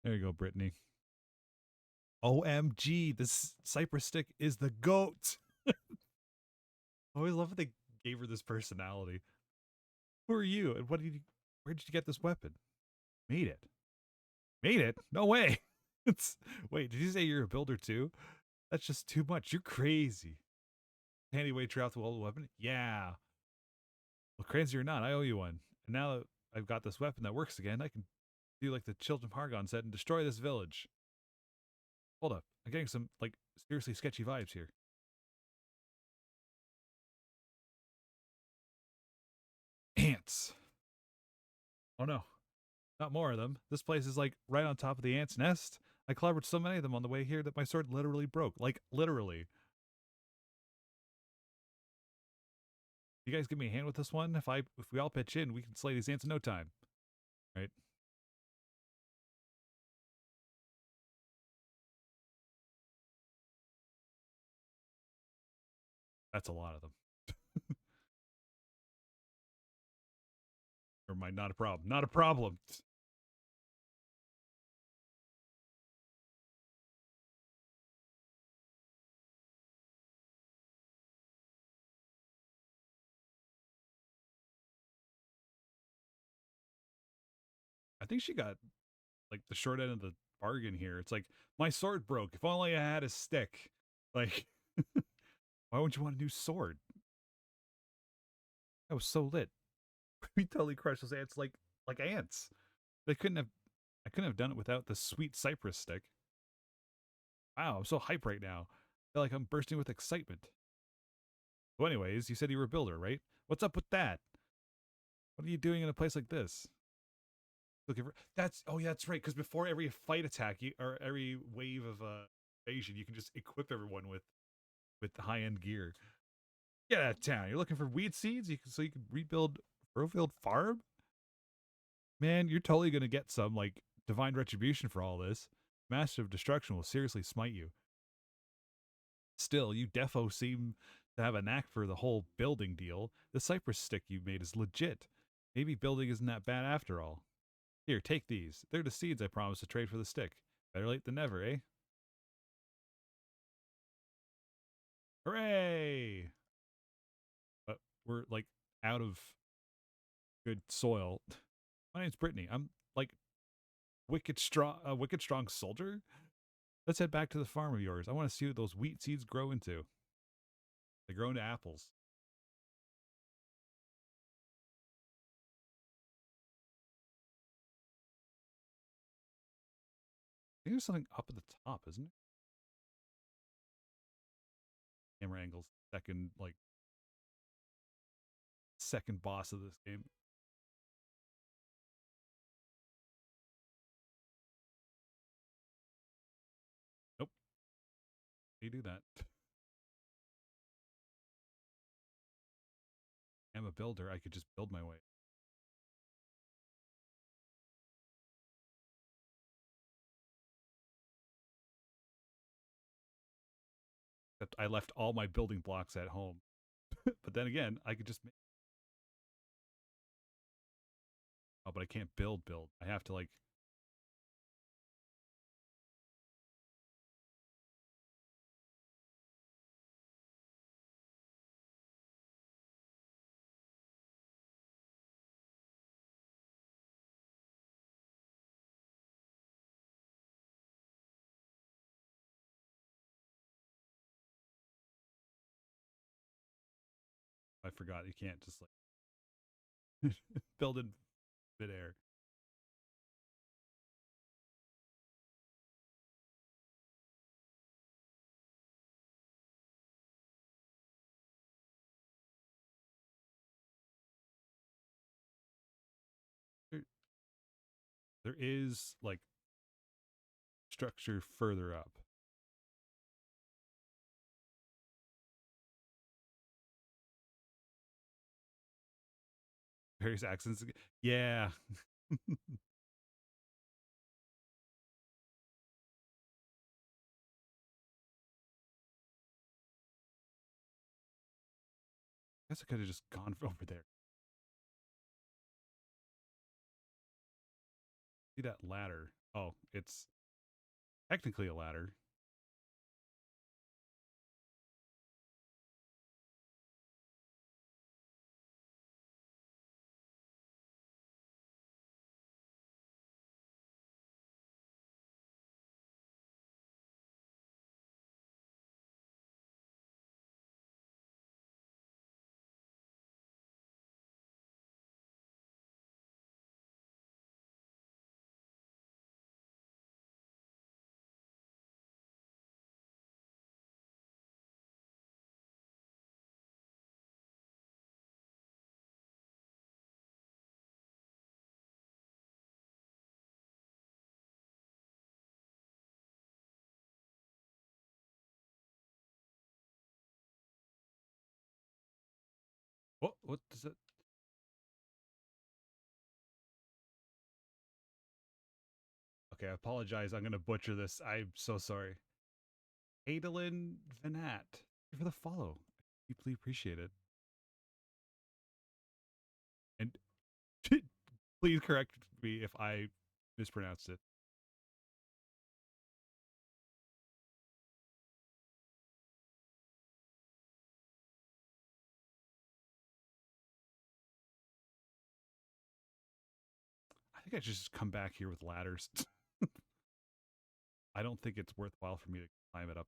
There you go, Brittany. OMG, this cypress stick is the goat. I always love that they gave her this personality. Who are you, and where did you get this weapon? Made it. Made it? No way. Wait, did you say you're a builder too? That's just too much. You're crazy. Handy way to trade off the old weapon? Yeah. Well, crazy or not, I owe you one. And now that I've got this weapon that works again, I can do like the Children of Hargon said and destroy this village. Hold up. I'm getting some, like, seriously sketchy vibes here. Ants. Oh no. Not more of them. This place is like right on top of the ant's nest. I clobbered so many of them on the way here that my sword literally broke. Like, literally. You guys give me a hand with this one? If we all pitch in, we can slay these ants in no time. Right? That's a lot of them. Never mind, not a problem. Not a problem. I think she got like the short end of the bargain here. It's like, my sword broke. If only I had a stick. Like, why wouldn't you want a new sword? That was so lit. We totally crushed those ants like ants. They couldn't have I couldn't have done it without the sweet cypress stick. Wow, I'm so hype right now. I feel like I'm bursting with excitement. So anyways, you said you were a builder, right? What's up with that? What are you doing in a place like this? Looking for that's oh yeah, that's right. Because before every fight attack, or every wave of invasion, you can just equip everyone with the high end gear. Get out of town. You're looking for weed seeds. So you can rebuild Furrowfield Farm. Man, you're totally gonna get some like divine retribution for all this. Massive destruction will seriously smite you. Still, you defo seem to have a knack for the whole building deal. The cypress stick you made is legit. Maybe building isn't that bad after all. Here, take these. They're the seeds I promised to trade for the stick. Better late than never, eh? Hooray! But we're like out of good soil. My name's Brittany. I'm like wicked strong soldier. Let's head back to the farm of yours. I want to see what those wheat seeds grow into. They grow into apples. I think there's something up at the top, isn't it? Camera angles. Second boss of this game. Nope. They do that. I'm a builder. I could just build my way. Except I left all my building blocks at home. But then again, I could just. Oh, but I can't build. I have to like. I forgot you can't just like build in midair. There, there is like structure further up. Various accents. Yeah. I guess I could have just gone over there. See that ladder? Oh, it's technically a ladder. What does it? Okay, I apologize. I'm gonna butcher this. I'm so sorry. Adolin Vanat. Thank you for the follow. Deeply appreciate it. And please correct me if I mispronounced it. I think I should just come back here with ladders. I don't think it's worthwhile for me to climb it up.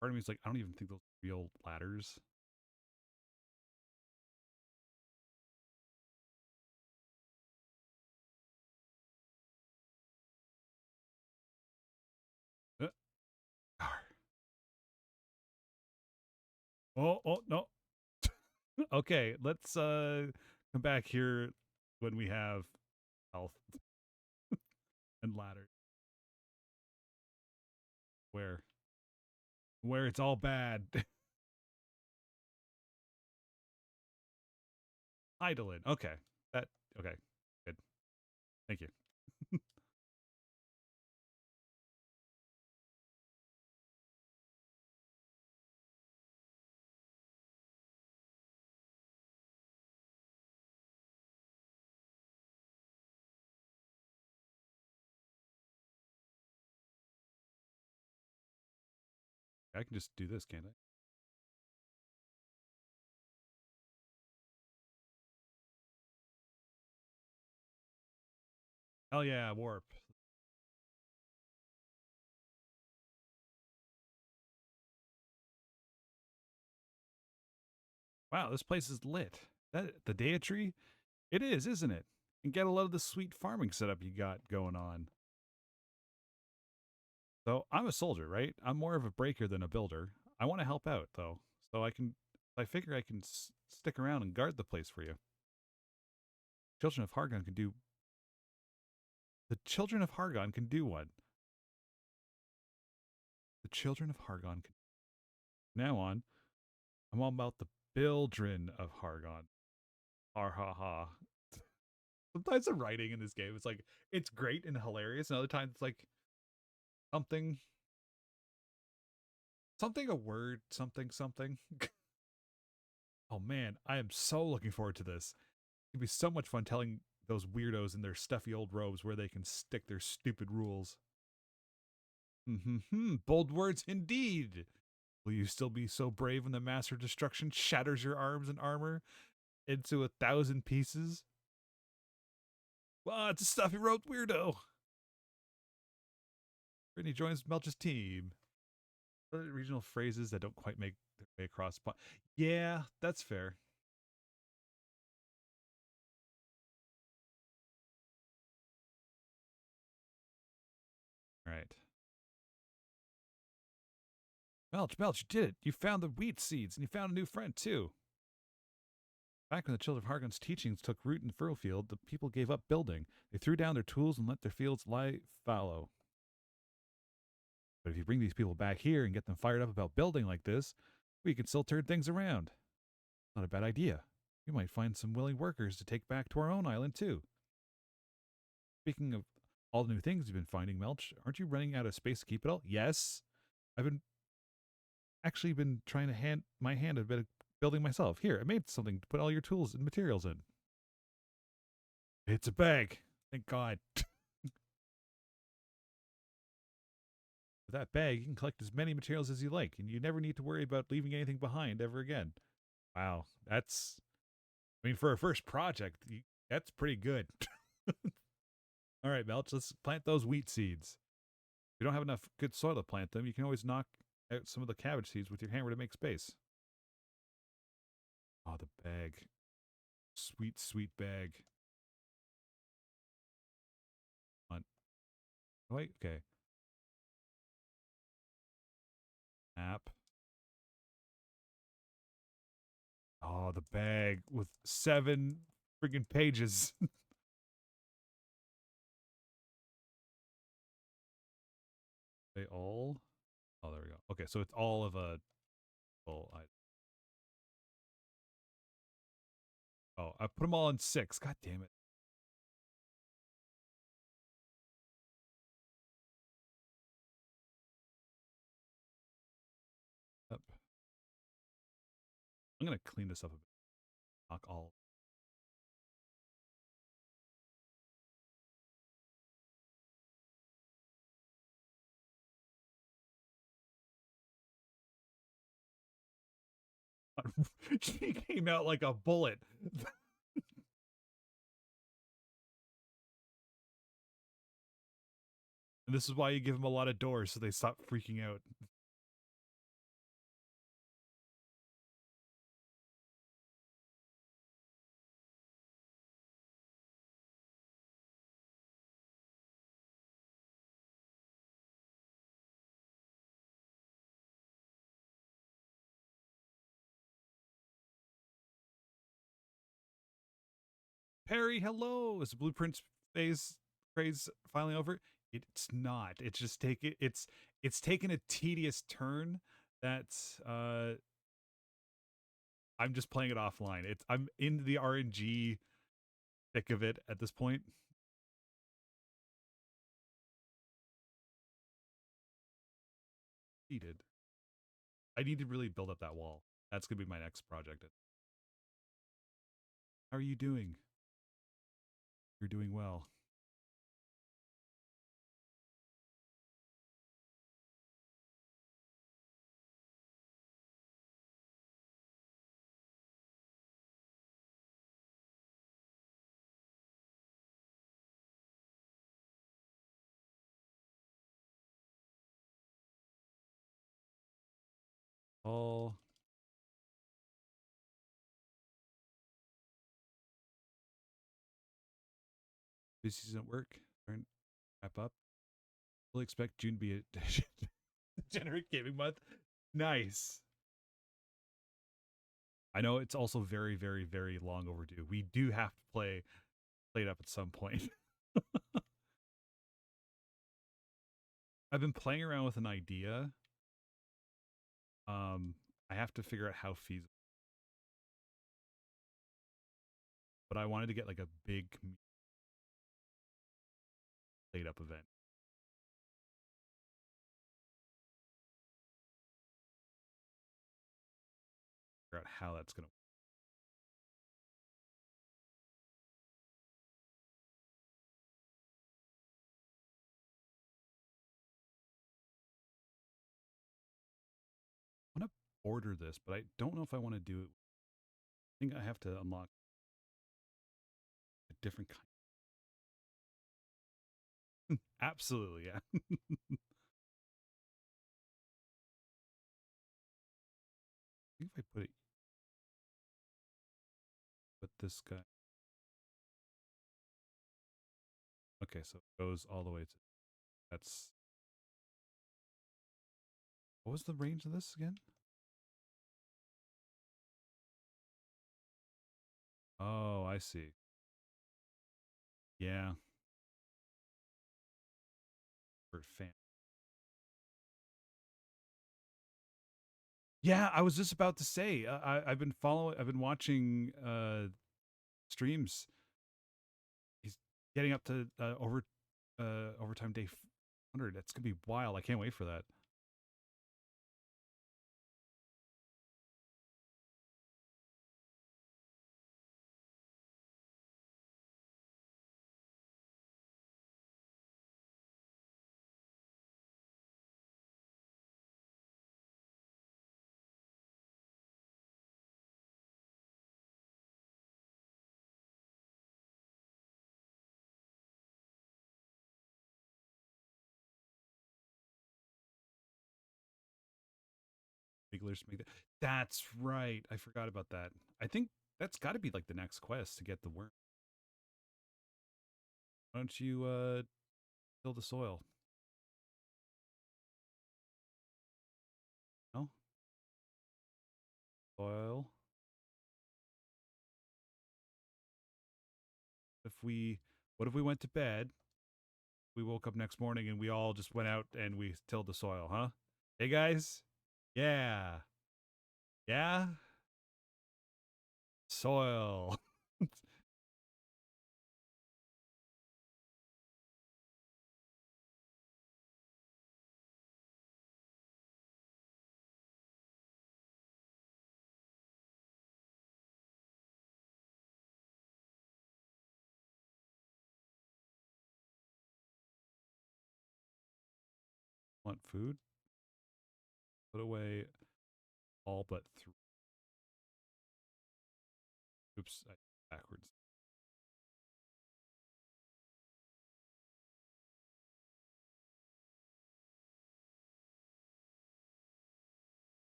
Part of me is like, I don't even think those are real ladders. Uh, oh, no. Okay, let's Come back here when we have health and ladder. Where? Where it's all bad. Idolin. Okay. That okay. Good. Thank you. I can just do this, can't I? Hell yeah, warp. Wow, this place is lit. That the Dea tree? It is, isn't it? And get a lot of the sweet farming setup you got going on. So I'm a soldier, right? I'm more of a breaker than a builder. I want to help out though, so I can. I figure I can stick around and guard the place for you. Children of Hargon can do. The children of Hargon can do what? The children of Hargon can. Now on, I'm all about the Bildren of Hargon. Har ha ha. Sometimes the writing in this game, it's like it's great and hilarious, and other times it's like something, something a word, something something. Oh man, I am so looking forward to this. It'd be so much fun telling those weirdos in their stuffy old robes where they can stick their stupid rules. Bold words indeed. Will you still be so brave when the Master of Destruction shatters your arms and armor into 1,000 pieces? Well, it's a stuffy robed weirdo. Brittany joins Melch's team. Regional phrases that don't quite make their way across. Yeah, that's fair. All right. Melch, you did it. You found the wheat seeds and you found a new friend, too. Back when the children of Hargon's teachings took root in Furrowfield, the people gave up building. They threw down their tools and let their fields lie fallow. But if you bring these people back here and get them fired up about building like this, we can still turn things around. Not a bad idea. We might find some willing workers to take back to our own island, too. Speaking of all the new things you've been finding, Melch, aren't you running out of space to keep it all? Yes. I've been actually been trying to hand my hand a bit of building myself. Here, I made something to put all your tools and materials in. It's a bag. Thank God. With that bag, you can collect as many materials as you like, and you never need to worry about leaving anything behind ever again. Wow, that's. I mean, for a first project, that's pretty good. All right, Melch, let's plant those wheat seeds. If you don't have enough good soil to plant them, you can always knock out some of the cabbage seeds with your hammer to make space. Oh, the bag. Sweet, sweet bag. On. Wait, okay. App. Oh, the bag with 7 friggin' pages. They all. Oh, there we go. Okay, so it's all of a. Well, oh, I put them all in 6. God damn it. Yep. I'm gonna clean this up a bit. Knock all. She came out like a bullet. And this is why you give them a lot of doors so they stop freaking out. Perry, hello. Is the blueprints phase craze finally over? It's not. It's just it's taken a tedious turn that I'm just playing it offline. I'm in the RNG thick of it at this point. Cheated. I need to really build up that wall. That's gonna be my next project. How are you doing? You're doing well. All busy season at work. Trying to wrap up. We'll expect June to be a degenerate gaming month. Nice. I know it's also very, very, very long overdue. We do have to play it up at some point. I've been playing around with an idea. I have to figure out how feasible. But I wanted to get like a big played up event. Figure out how that's gonna. I want to order this, but I don't know if I want to do it. I think I have to unlock a different kind. Absolutely, yeah. I think if I put this guy. Okay, so it goes all the way to that's what was the range of this again? Oh, I see. Yeah, for fan. Yeah, I was just about to say. I've been following. I've been watching streams. He's getting up to overtime day 100. That's gonna be wild. I can't wait for that. Bigglers make that. That's right. I forgot about that. I think that's got to be like the next quest to get the worm. Why don't you till the soil? No soil. If we, what if we went to bed? We woke up next morning and we all just went out and we tilled the soil, huh? Hey guys, yeah, yeah, soil. Want food? Put away all but three. Oops, backwards.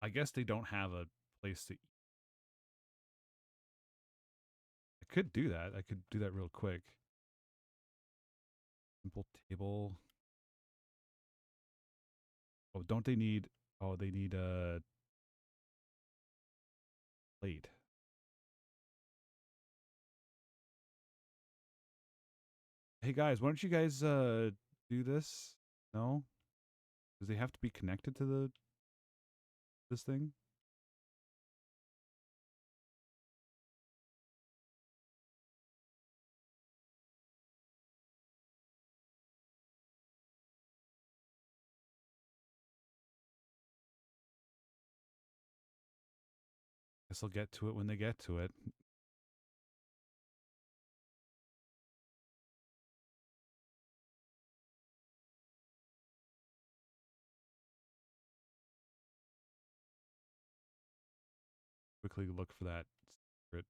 I guess they don't have a place to eat. I could do that. I could do that real quick. Simple table. Oh, don't they need? Oh, they need plate. Hey guys, why don't you guys do this? No? Does they have to be connected to the this thing? Guess I'll get to it when they get to it. Quickly look for that secret.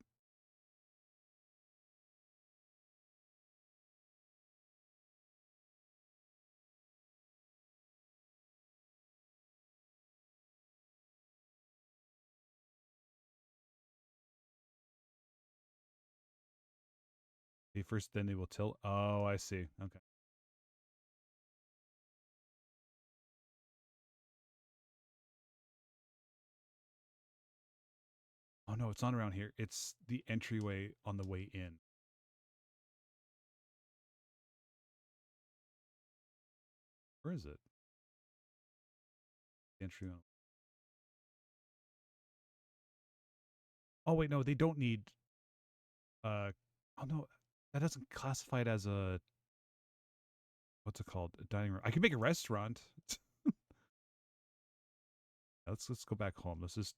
First, then they will tilt. Oh, I see. Okay. Oh no, it's not around here. It's the entryway on the way in. Where is it? The entry on. Oh wait, no, they don't need. Oh no, that doesn't classify it as a. What's it called? A dining room. I can make a restaurant. Let's go back home. Let's just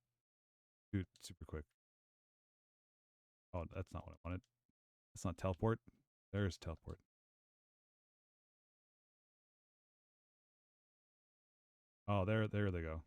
do it super quick. Oh, that's not what I wanted. It's not teleport. There's teleport. Oh, there they go.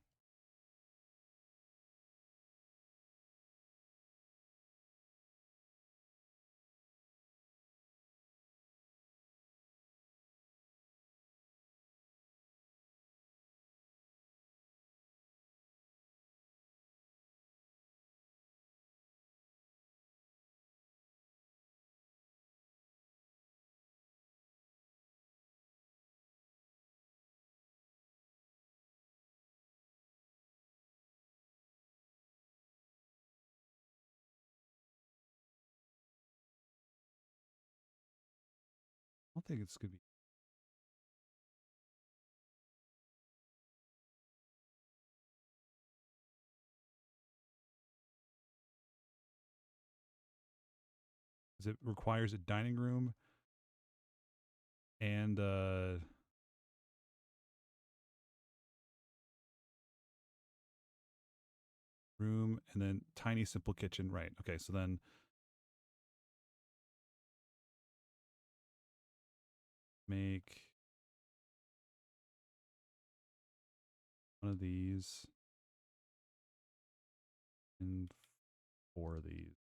I don't think it's gonna be. It requires a dining room and room and then tiny simple kitchen. Right. Okay. So then make one of these and four of these.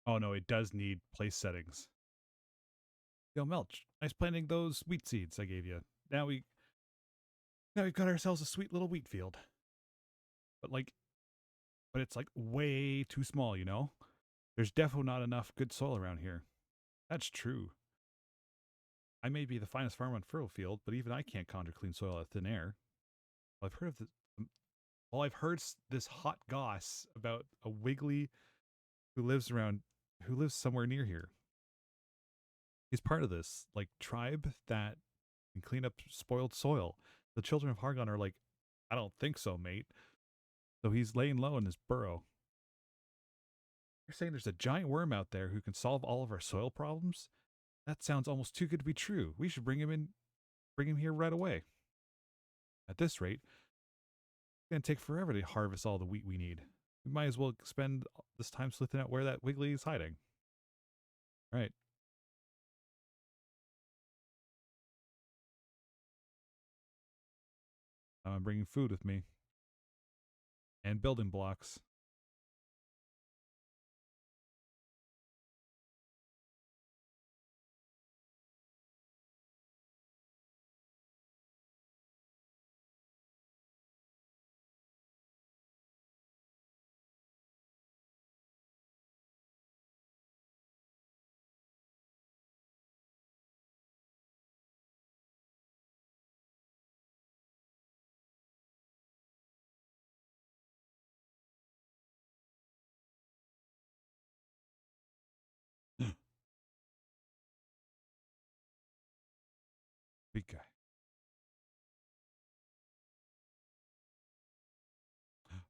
Oh no, it does need place settings. Yo, Melch, nice planting those wheat seeds I gave you. Now we've got ourselves a sweet little wheat field. But like, but it's like way too small, you know? There's definitely not enough good soil around here. That's true. I may be the finest farmer on Furrowfield, but even I can't conjure clean soil out of thin air. Well, I've heard of I've heard this hot goss about a Wiggly who lives somewhere near here. He's part of this like tribe that can clean up spoiled soil. The children of Hargon are like, I don't think so, mate. So he's laying low in his burrow. You're saying there's a giant worm out there who can solve all of our soil problems? That sounds almost too good to be true. We should bring him here right away. At this rate, it's going to take forever to harvest all the wheat we need. We might as well spend this time sleuthing out where that Wiggly is hiding. Right. I'm bringing food with me. And building blocks.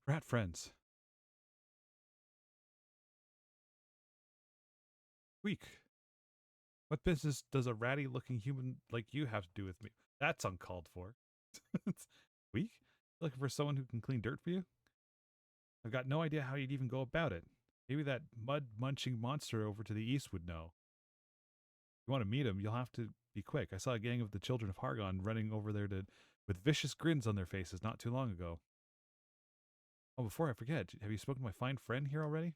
Rat friends. Weak. What business does a ratty looking human like you have to do with me? That's uncalled for. Weak? Looking for someone who can clean dirt for you? I've got no idea how you'd even go about it. Maybe that mud munching monster over to the east would know. If you want to meet him, you'll have to be quick. I saw a gang of the children of Hargon running over there with vicious grins on their faces not too long ago. Oh, before I forget, have you spoken to my fine friend here already?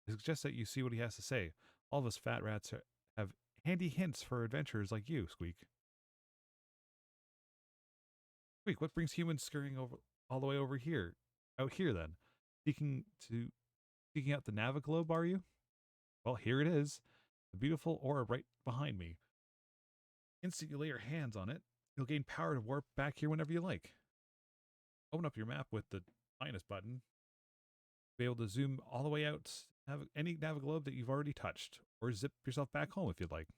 I suggest that you see what he has to say. All of us fat rats have handy hints for adventurers like you, Squeak. Squeak, what brings humans scurrying over all the way over here? Out here then? Seeking to seeking out the Naviglobe, are you? Well, here it is. The beautiful aura right behind me. Instant you lay your hands on it, you'll gain power to warp back here whenever you like. Open up your map with the minus button. Be able to zoom all the way out, have any Naviglobe that you've already touched, or zip yourself back home if you'd like.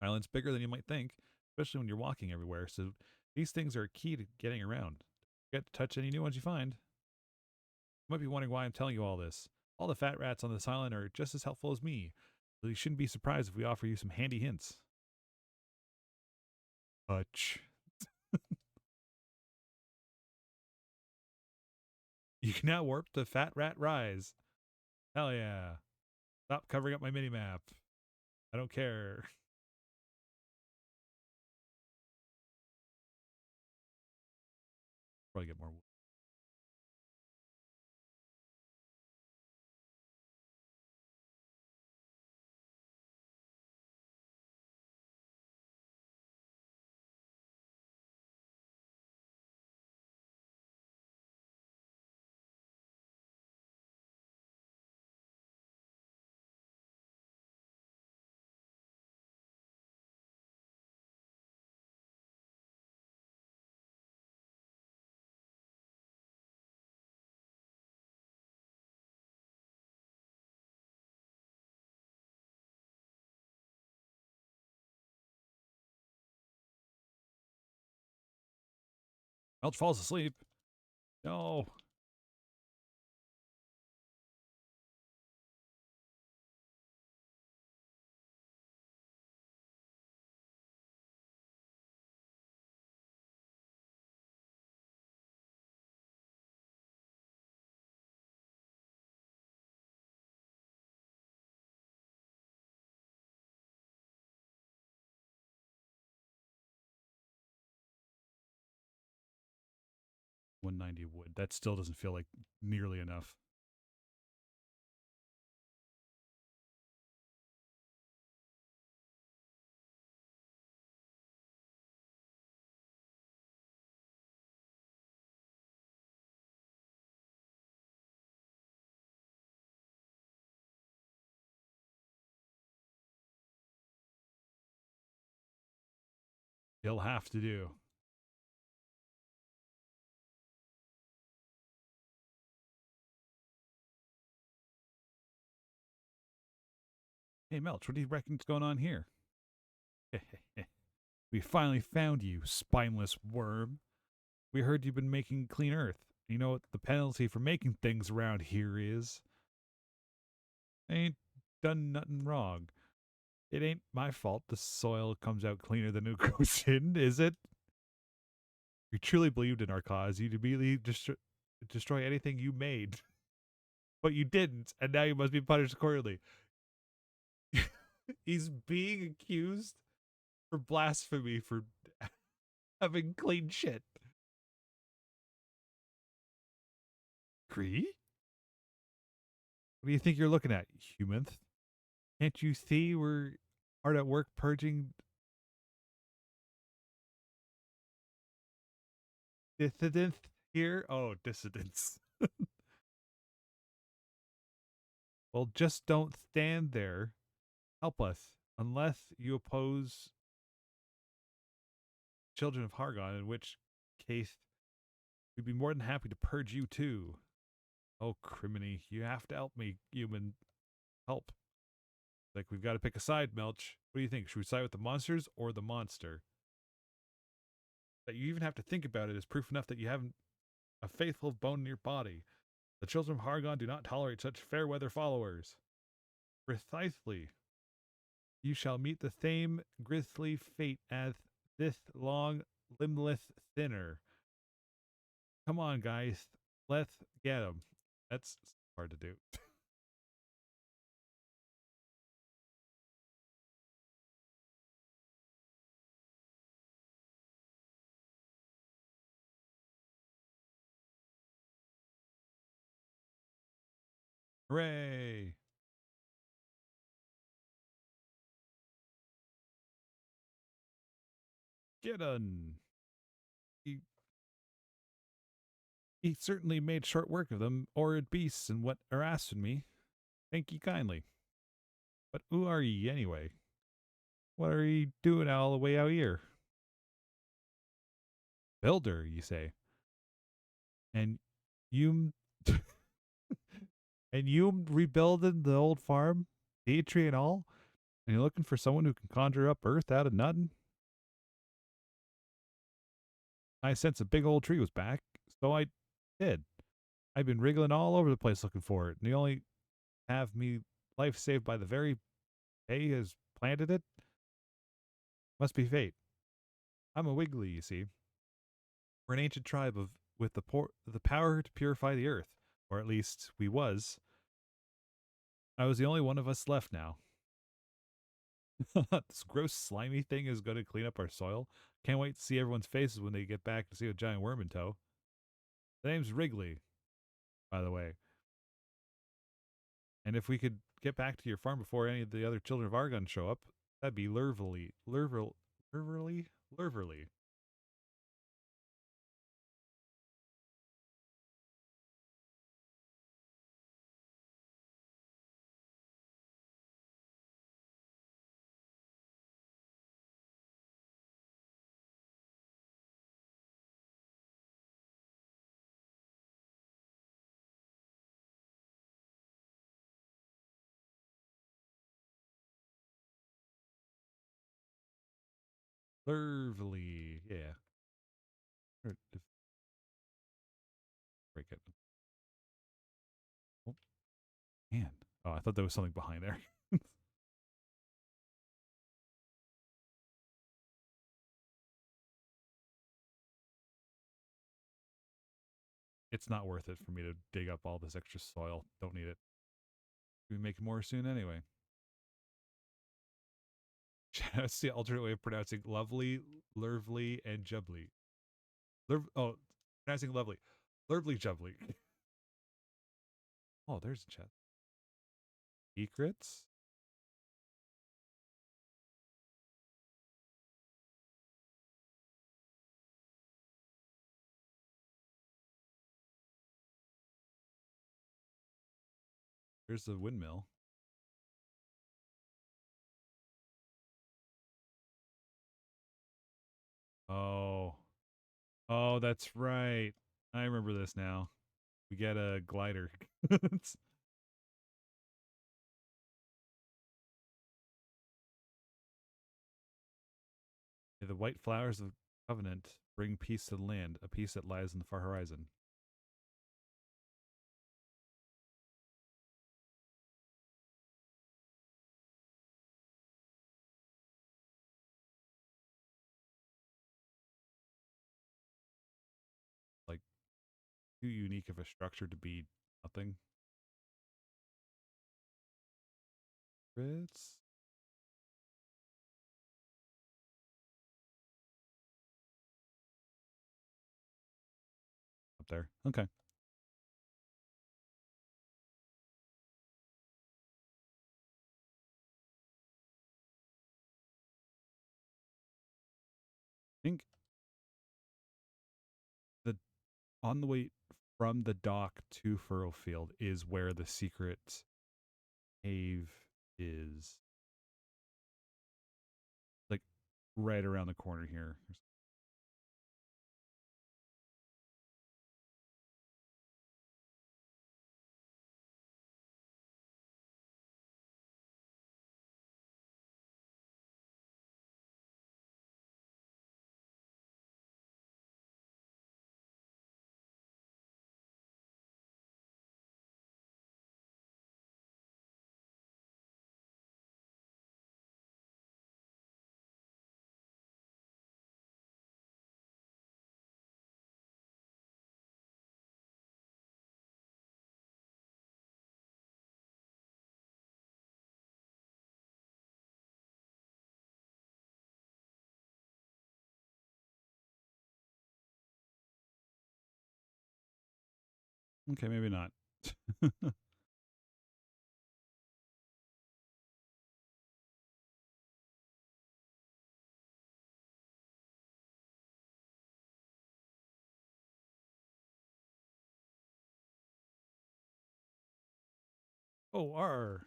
Island's bigger than you might think, especially when you're walking everywhere, so these things are key to getting around. Get to touch any new ones you find. You might be wondering why I'm telling you all this. All the fat rats on this island are just as helpful as me, so you shouldn't be surprised if we offer you some handy hints. Touch. You can now warp to Fat Rat Rise. Hell yeah. Stop covering up my minimap. I don't care. Probably get more. Melch falls asleep. No. $190 wood. That still doesn't feel like nearly enough. He'll have to do. Hey, Melch, what do you reckon's going on here? We finally found you, spineless worm. We heard you've been making clean earth. You know what the penalty for making things around here is? Ain't done nothing wrong. It ain't my fault the soil comes out cleaner than it goes in, is it? We truly believed in our cause. You'd immediately destroy anything you made. But you didn't, and now you must be punished accordingly. He's being accused for blasphemy for having clean shit. Cree? What do you think you're looking at, human? Can't you see we're hard at work purging dissidents here? Oh, dissidents. Well, just don't stand there. Help us. Unless you oppose children of Hargon, in which case we'd be more than happy to purge you too. Oh, criminy, you have to help me, human. Help. Like, we've got to pick a side, Melch. What do you think? Should we side with the monsters or the monster? That you even have to think about it is proof enough that you haven't a faithful bone in your body. The children of Hargon do not tolerate such fair weather followers. Precisely. You shall meet the same grisly fate as this long, limbless sinner. Come on, guys. Let's get him. That's hard to do. Hooray! Get un. He, he certainly made short work of them, horrid beasts, and what harassed me. Thank ye kindly. But who are ye, anyway? What are ye doing all the way out here? Builder, ye say. And you and you rebuilding the old farm, the tree and all? And you're looking for someone who can conjure up earth out of nothing? I sensed a big old tree was back, so I did. I've been wriggling all over the place looking for it, and you only have me life saved by the very day has planted it? Must be fate. I'm a Wiggly, you see. We're an ancient tribe of with the power to purify the earth, or at least we was. I was the only one of us left now. This gross slimy thing is going to clean up our soil. Can't wait to see everyone's faces when they get back to see a giant worm in tow. The name's Wrigley, by the way. And if we could get back to your farm before any of the other children of Argon show up, that'd be Lurverly. Lurverly. Lurverly. Yeah. Break it. Oh, man. Oh, I thought there was something behind there. It's not worth it for me to dig up all this extra soil. Don't need it. We make more soon anyway. That's the alternate way of pronouncing lovely, lurvly, and jubbly. Pronouncing lovely. Lurvly jubbly. Oh, there's a chat. Secrets? There's the windmill. Oh. Oh, that's right. I remember this now. We get a glider. The white flowers of covenant bring peace to the land, a peace that lies in the far horizon. Like, too unique of a structure to be nothing. It's up there. Okay. I think the on the way from the dock to Furrowfield is where the secret cave is. Like right around the corner here. Okay, maybe not. Oh,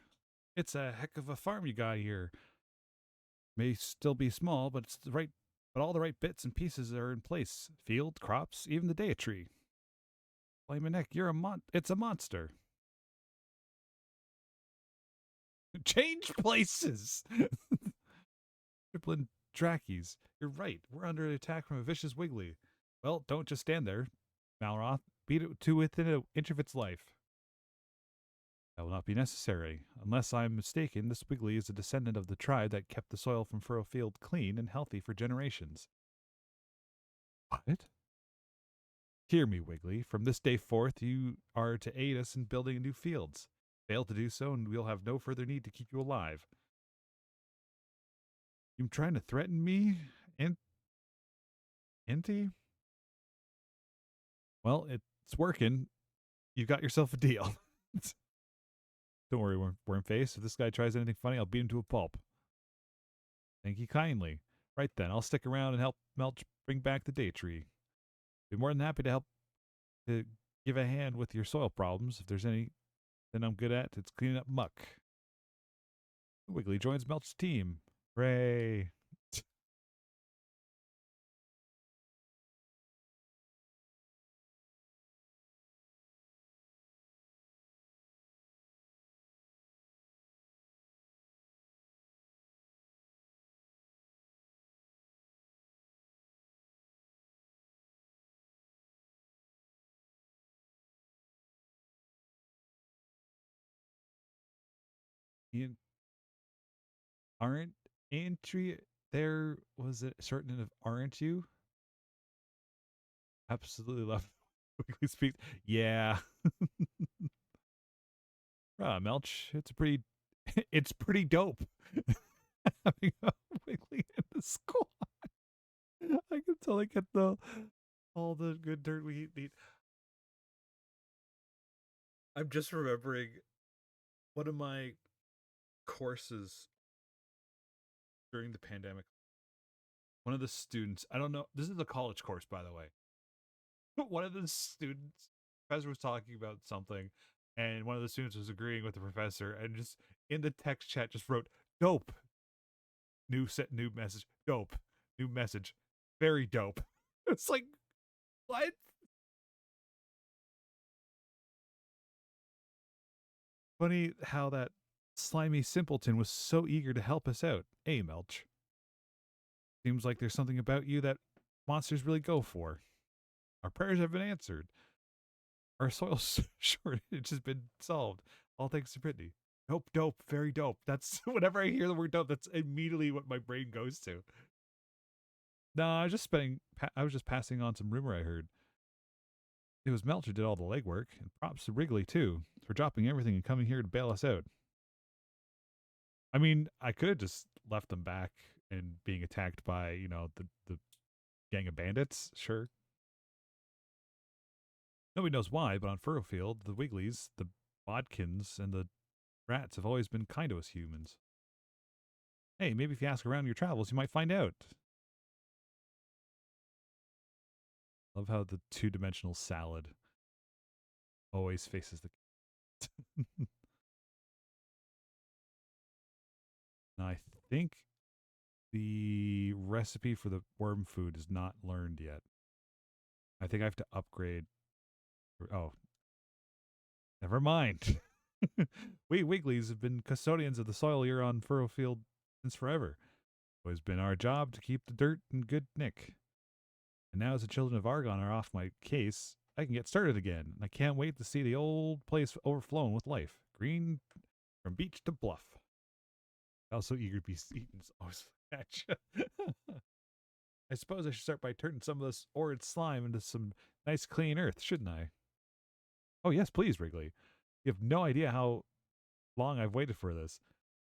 it's a heck of a farm you got here. May still be small, but but all the right bits and pieces are in place. Field, crops, even the day tree. Flaming neck, it's a monster. Change places. Triplin Drakies. You're right. We're under attack from a vicious Wiggly. Well, don't just stand there, Malroth. Beat it to within an inch of its life. That will not be necessary. Unless I'm mistaken, this Wiggly is a descendant of the tribe that kept the soil from Furrowfield clean and healthy for generations. What? Hear me, Wiggly. From this day forth, you are to aid us in building new fields. Fail to do so, and we'll have no further need to keep you alive. You trying to threaten me, Inty? Well, it's working. You got yourself a deal. Don't worry, Wormface. If this guy tries anything funny, I'll beat him to a pulp. Thank you kindly. Right then, I'll stick around and help Melch bring back the day tree. Be more than happy to help to give a hand with your soil problems. If there's anything I'm good at, it's cleaning up muck. Wiggly joins Melch's team. Hooray. Ian, aren't entry there was a certain of aren't you? Absolutely love Wiggly speaks. Yeah. Melch, it's pretty dope having a Wiggly in the squad. I can totally get all the good dirt we eat. I'm just remembering one of my courses during the pandemic. One of the students, I don't know, this is a college course, by the way. One of the students, professor was talking about something, and one of the students was agreeing with the professor, and just in the text chat just wrote "dope." New message. Dope. New message. Very dope. It's like what? Funny how that slimy simpleton was so eager to help us out. Hey, Melch. Seems like there's something about you that monsters really go for. Our prayers have been answered. Our soil shortage has been solved. All thanks to Brittany. Dope, very dope. That's whenever I hear the word dope, that's immediately what my brain goes to. No, I was just passing on some rumor I heard. It was Melch who did all the legwork, and props to Wrigley too for dropping everything and coming here to bail us out. I mean, I could have just left them back and being attacked by the gang of bandits. Sure, nobody knows why, but on Furrowfield, the Wigglies, the Bodkins, and the rats have always been kind to us humans. Hey, maybe if you ask around your travels, you might find out. Love how the two-dimensional salad always faces the. And I think the recipe for the worm food is not learned yet. I think I have to upgrade. Oh, never mind. We Wigglies have been custodians of the soil here on Furrowfield since forever. It has been our job to keep the dirt in good nick. And now, as the children of Argon are off my case, I can get started again. And I can't wait to see the old place overflowing with life. Green from beach to bluff. Also eager to be eaten. I suppose I should start by turning some of this orange slime into some nice clean earth, shouldn't I? Oh, yes, please, Wrigley. You have no idea how long I've waited for this.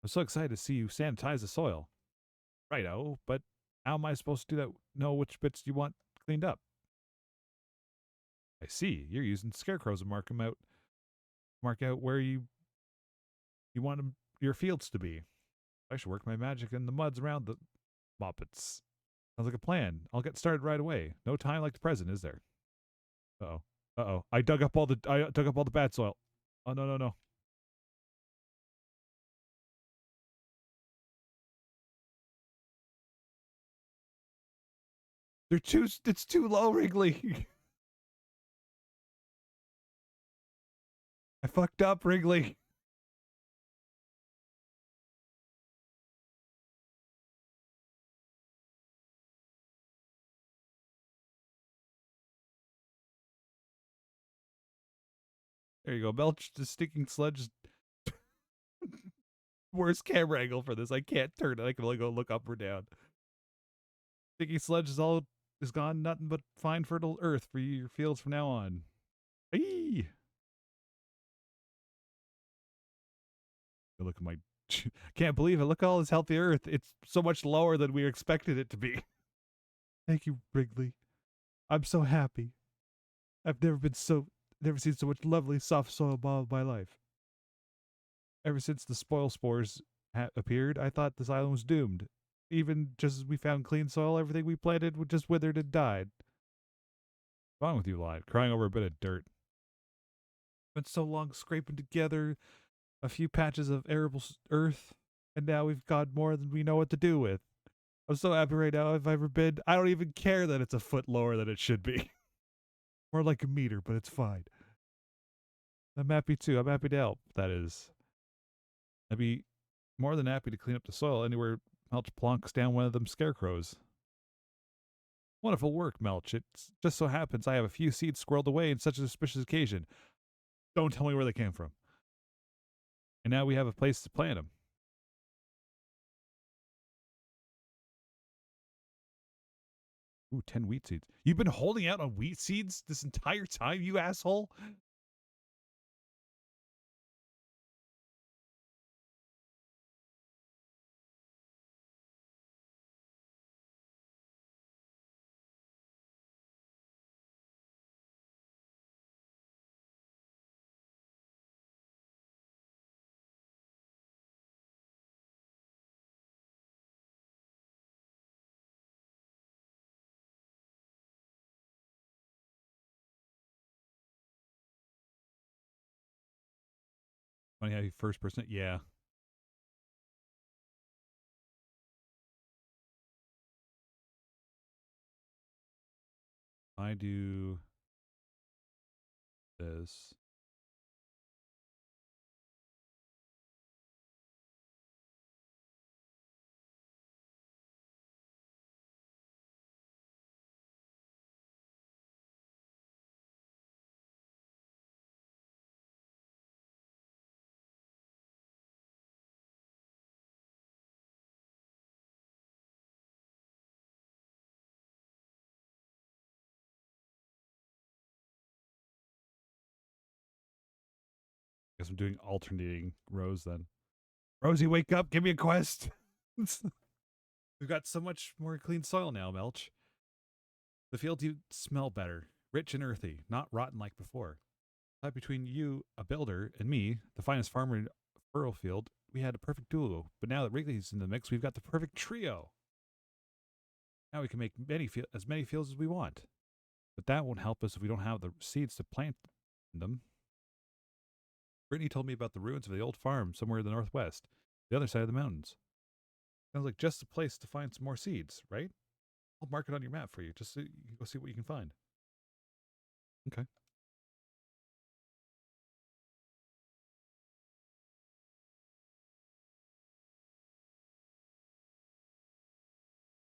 I'm so excited to see you sanitize the soil. Righto, but how am I supposed to do that? Know which bits you want cleaned up? I see. You're using scarecrows to mark out where you want your fields to be. I should work my magic in the muds around the moppets. Sounds like a plan. I'll get started right away. No time like the present, is there? Uh-oh. Uh-oh. I dug up all the bad soil. Oh no, no, no. It's too low, Wrigley. I fucked up, Wrigley. There you go. Belch the sticking sludge. Worst camera angle for this. I can't turn it. I can only go look up or down. Sticky sludge is gone. Nothing but fine fertile earth for your fields from now on. Eee! Look at my. Can't believe it. Look at all this healthy earth. It's so much lower than we expected it to be. Thank you, Wrigley. I'm so happy. I've never seen so much lovely soft soil in all of my life. Ever since the spoil spores appeared, I thought this island was doomed. Even just as we found clean soil, everything we planted would just withered and died. What's wrong with you, lad? Crying over a bit of dirt. Been so long scraping together a few patches of arable earth, and now we've got more than we know what to do with. I'm so happy right now. If I've ever been, I don't even care that it's a foot lower than it should be. More like a meter, but it's fine. I'm happy too. I'm happy to help. That is, I'd be more than happy to clean up the soil anywhere Melch plonks down one of them scarecrows. Wonderful work, Melch. It just so happens I have a few seeds squirreled away in such a suspicious occasion. Don't tell me where they came from. And now we have a place to plant them. Ooh, 10 wheat seeds. You've been holding out on wheat seeds this entire time, you asshole? Funny how you first person. Yeah. I do this. Guess I'm doing alternating rows then. Rosie, wake up. Give me a quest. We've got so much more clean soil now, Melch. The fields you smell better, rich and earthy, not rotten like before. Thought between you, a builder, and me, the finest farmer in Furrowfield, we had a perfect duo. But now that Wrigley's in the mix, we've got the perfect trio. Now we can make as many fields as we want. But that won't help us if we don't have the seeds to plant them. Brittany told me about the ruins of the old farm somewhere in the northwest, the other side of the mountains. Sounds like just a place to find some more seeds, right? I'll mark it on your map for you, just so you can go see what you can find. Okay.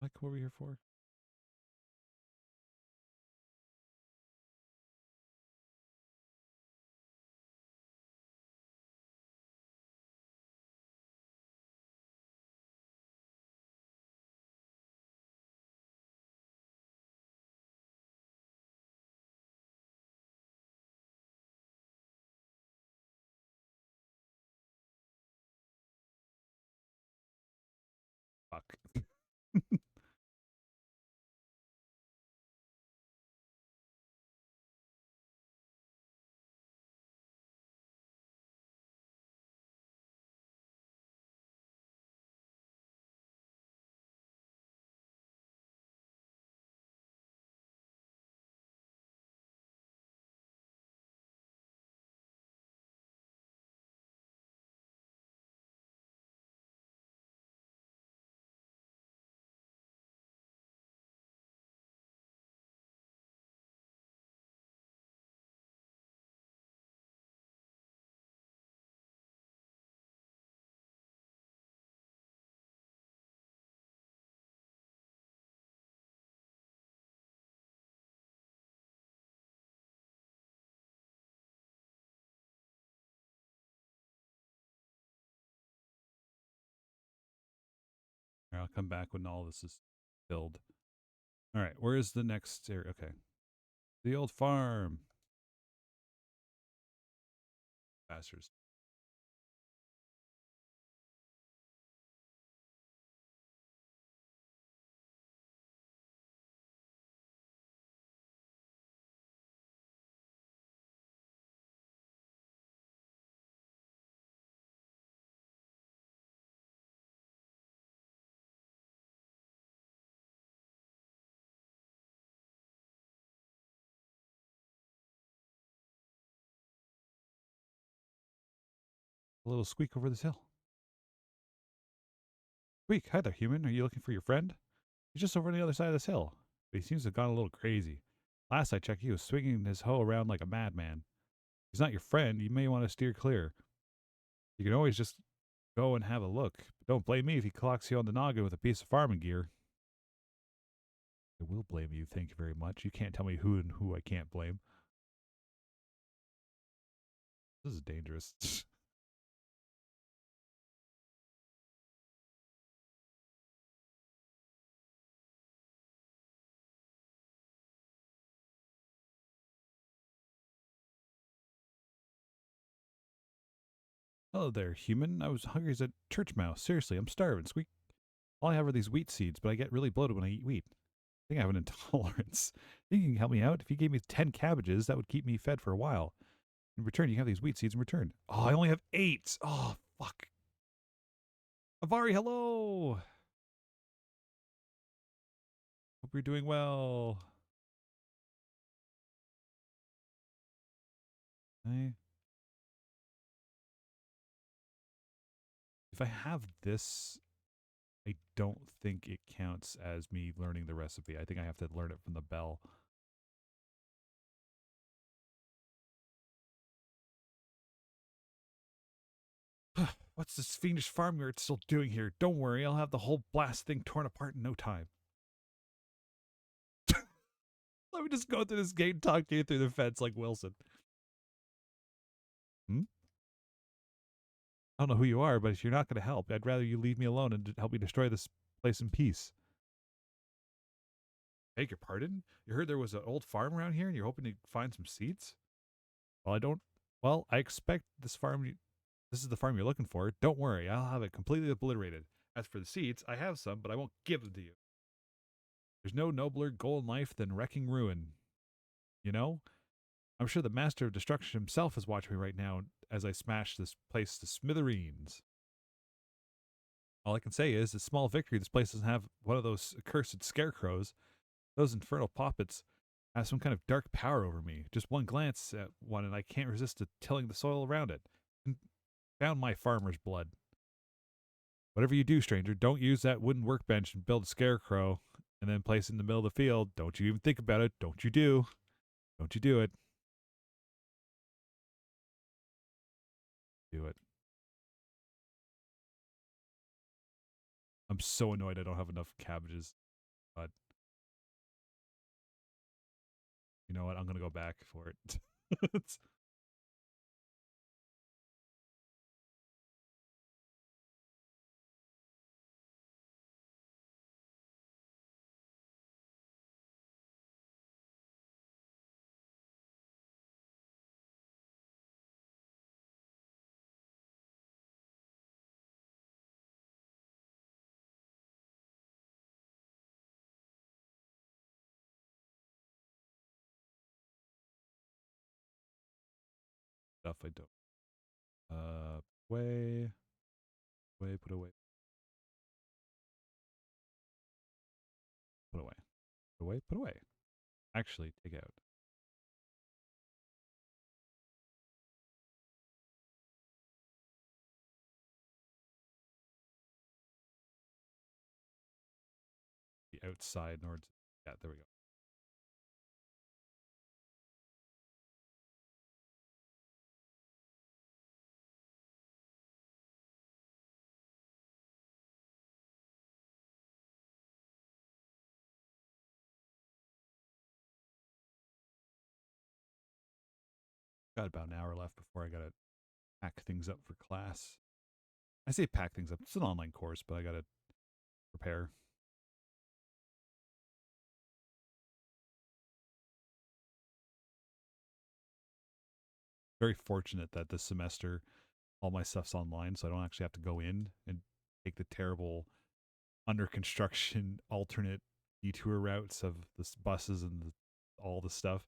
What I come over here for? Fuck. I'll come back when all this is filled. All right, where is the next area? Okay, the old farm. Bastards. A little squeak over this hill. Squeak, hi there, human. Are you looking for your friend? He's just over on the other side of this hill, but he seems to have gone a little crazy. Last I checked, he was swinging his hoe around like a madman. If he's not your friend, you may want to steer clear. You can always just go and have a look, but don't blame me if he clocks you on the noggin with a piece of farming gear. I will blame you, thank you very much. You can't tell me who and who I can't blame. This is dangerous. Hello there, human. I was hungry as a church mouse. Seriously, I'm starving. Squeak. All I have are these wheat seeds, but I get really bloated when I eat wheat. I think I have an intolerance. Think you can help me out? If you gave me 10 cabbages, that would keep me fed for a while. In return, you have these wheat seeds in return. Oh, I only have 8. Oh, fuck. Avari, hello. Hope you're doing well. I, if I have this, I don't think it counts as me learning the recipe. I think I have to learn it from the bell. What's this fiendish farmyard still doing here? Don't worry, I'll have the whole blast thing torn apart in no time. Let me just go through this gate and talk to you through the fence like Wilson. Hmm? I don't know who you are, but if you're not going to help, I'd rather you leave me alone and help me destroy this place in peace. Beg your pardon? You heard there was an old farm around here and you're hoping to find some seeds? Well, I don't. Well, I expect this farm. This is the farm you're looking for. Don't worry, I'll have it completely obliterated. As for the seeds, I have some, but I won't give them to you. There's no nobler goal in life than wrecking ruin. You know? I'm sure the master of destruction himself is watching me right now as I smash this place to smithereens. All I can say is, a small victory, this place doesn't have one of those accursed scarecrows. Those infernal poppets have some kind of dark power over me. Just one glance at one and I can't resist tilling the soil around it. And found my farmer's blood. Whatever you do, stranger, don't use that wooden workbench and build a scarecrow and then place it in the middle of the field. Don't you even think about it. Don't you do. Don't you do it. Do it. I'm so annoyed I don't have enough cabbages. But you know what? I'm going to go back for it. It's stuff I don't. Way, put away, put away, put away, put away. Actually, take out. The outside in order to, yeah, there we go. Got about an hour left before I got to pack things up for class. I say pack things up. It's an online course, but I got to repair. Very fortunate that this semester all my stuff's online, so I don't actually have to go in and take the terrible under construction alternate detour routes of the buses and all the stuff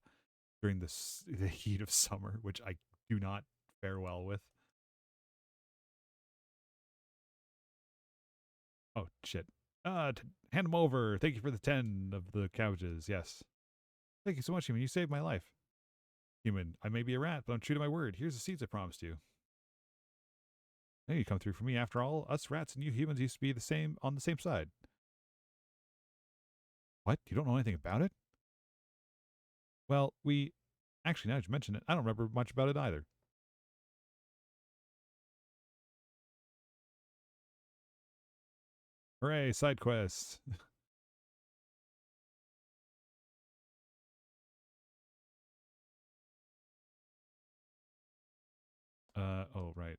during the heat of summer, which I do not fare well with. Oh shit! Hand them over. Thank you for the 10 of the couches. Yes, thank you so much, human. You saved my life. Human, I may be a rat, but I'm true to my word. Here's the seeds I promised you. Now you come through for me. After all, us rats and you humans used to be the same on the same side. What? You don't know anything about it? Well, we actually, now that you mention it, I don't remember much about it either. Hooray, side quests. Oh, right.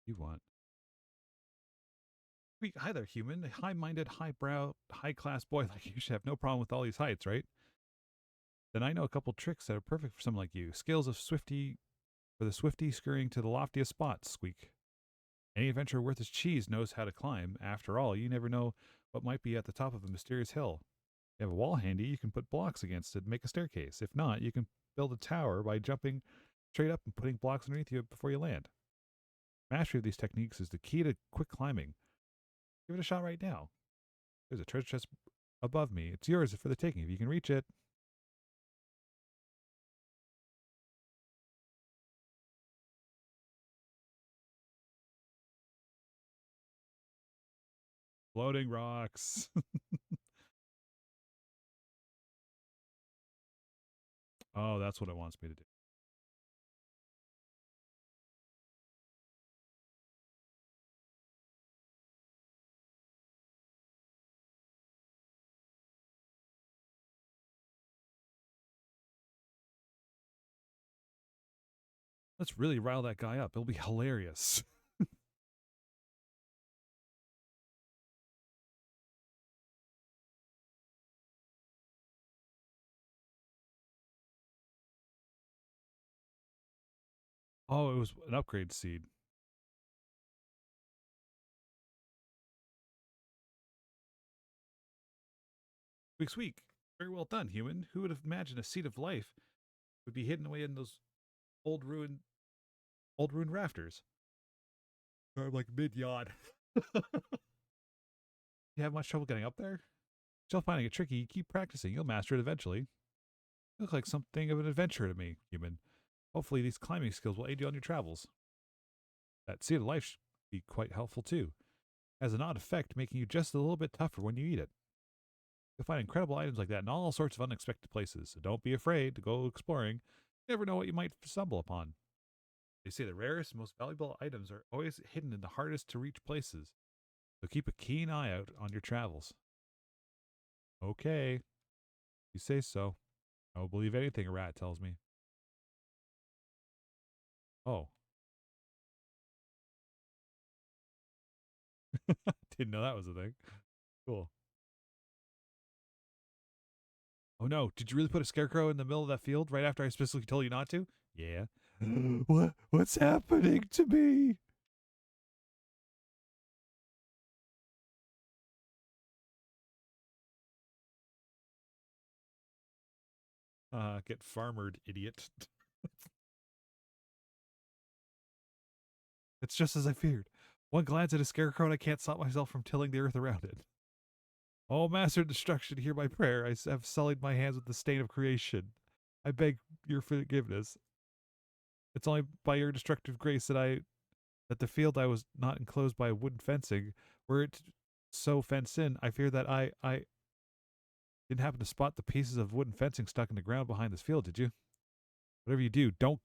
You want. Hi there, human. A high-minded, highbrow, high-class boy like you should have no problem with all these heights, right? Then I know a couple tricks that are perfect for someone like you. Skills of Swifty for the Swifty scurrying to the loftiest spots, squeak. Any adventurer worth his cheese knows how to climb. After all, you never know what might be at the top of a mysterious hill. If you have a wall handy, you can put blocks against it and make a staircase. If not, you can build a tower by jumping straight up and putting blocks underneath you before you land. Mastery of these techniques is the key to quick climbing. Give it a shot right now. There's a treasure chest above me. It's yours for the taking if you can reach it. Floating rocks. Oh, that's what it wants me to do. Let's really rile that guy up. It'll be hilarious. Oh, it was an upgrade seed. Week squeak. Very well done, human. Who would have imagined a seed of life would be hidden away in those old ruined rafters? I'm like mid yawn. You have much trouble getting up there? Still finding it tricky. Keep practicing. You'll master it eventually. You look like something of an adventurer to me, human. Hopefully, these climbing skills will aid you on your travels. That seed of life should be quite helpful too. It has an odd effect, making you just a little bit tougher when you eat it. You'll find incredible items like that in all sorts of unexpected places, so don't be afraid to go exploring. You never know what you might stumble upon. They say the rarest and most valuable items are always hidden in the hardest to reach places, so keep a keen eye out on your travels. Okay, you say so. I will believe anything a rat tells me. Oh, didn't know that was a thing. Cool. Oh no, did you really put a scarecrow in the middle of that field right after I specifically told you not to? Yeah. What's happening to me? Get farmered, idiot. It's just as I feared. One glance at a scarecrow and I can't stop myself from tilling the earth around it. Oh, Master of Destruction, hear my prayer. I have sullied my hands with the stain of creation. I beg your forgiveness. It's only by your destructive grace that the field I was not enclosed by wooden fencing, were it so fenced in, I fear that I didn't happen to spot the pieces of wooden fencing stuck in the ground behind this field, did you? Whatever you do, don't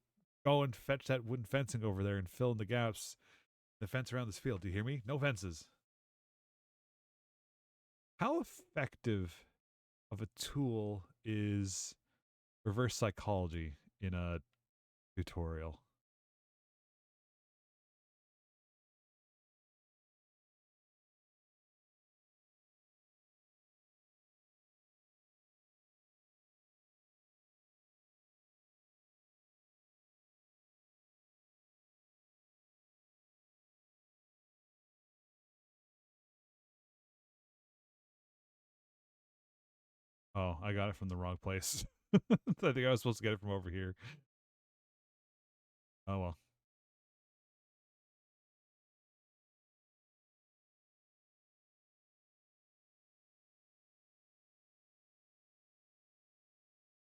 Go and fetch that wooden fencing over there and fill in the gaps. The fence around this field. Do you hear me? No fences. How effective of a tool is reverse psychology in a tutorial? Oh, I got it from the wrong place. I think I was supposed to get it from over here. Oh well.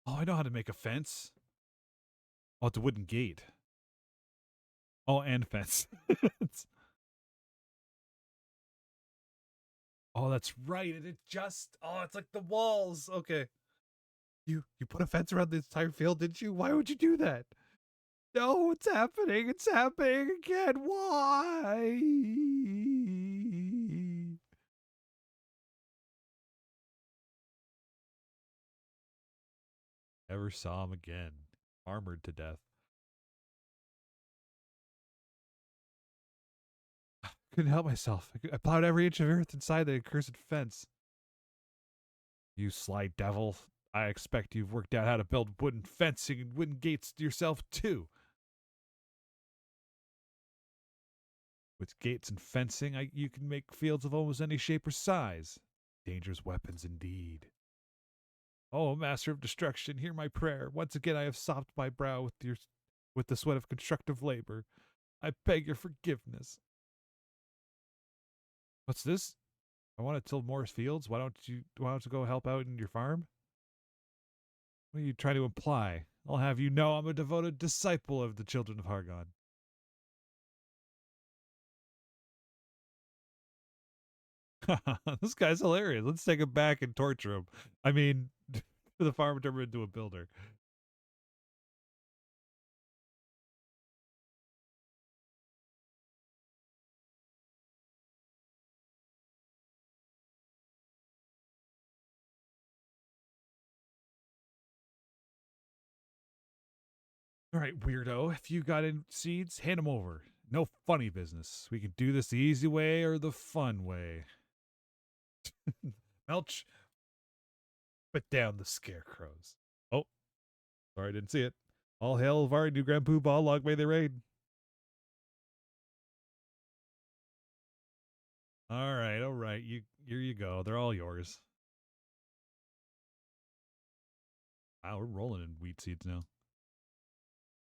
Oh, I know how to make a fence. Oh, it's a wooden gate. Oh, and fence. Oh, that's right. And it just it's like the walls. Okay. You put a fence around the entire field, didn't you? Why would you do that? No, it's happening. It's happening again. Why? Never saw him again. Armored to death. Couldn't help myself. I plowed every inch of earth inside the accursed fence. You sly devil. I expect you've worked out how to build wooden fencing and wooden gates yourself, too. With gates and fencing, you can make fields of almost any shape or size. Dangerous weapons indeed. Oh, master of destruction, hear my prayer. Once again I have sopped my brow with the sweat of constructive labor. I beg your forgiveness. What's this? I want to till more fields. Why don't you go help out in your farm? What are you trying to imply? I'll have you know I'm a devoted disciple of the children of Hargon. This guy's hilarious. Let's take him back and torture him. I mean, the farmer turned him into a builder. All right, weirdo. If you got in seeds, hand them over. No funny business. We can do this the easy way or the fun way. Melch, put down the scarecrows. Oh, sorry, I didn't see it. All hail Var, New Grand Poobah, long may they raid. All right. Here you go. They're all yours. Wow, we're rolling in wheat seeds now.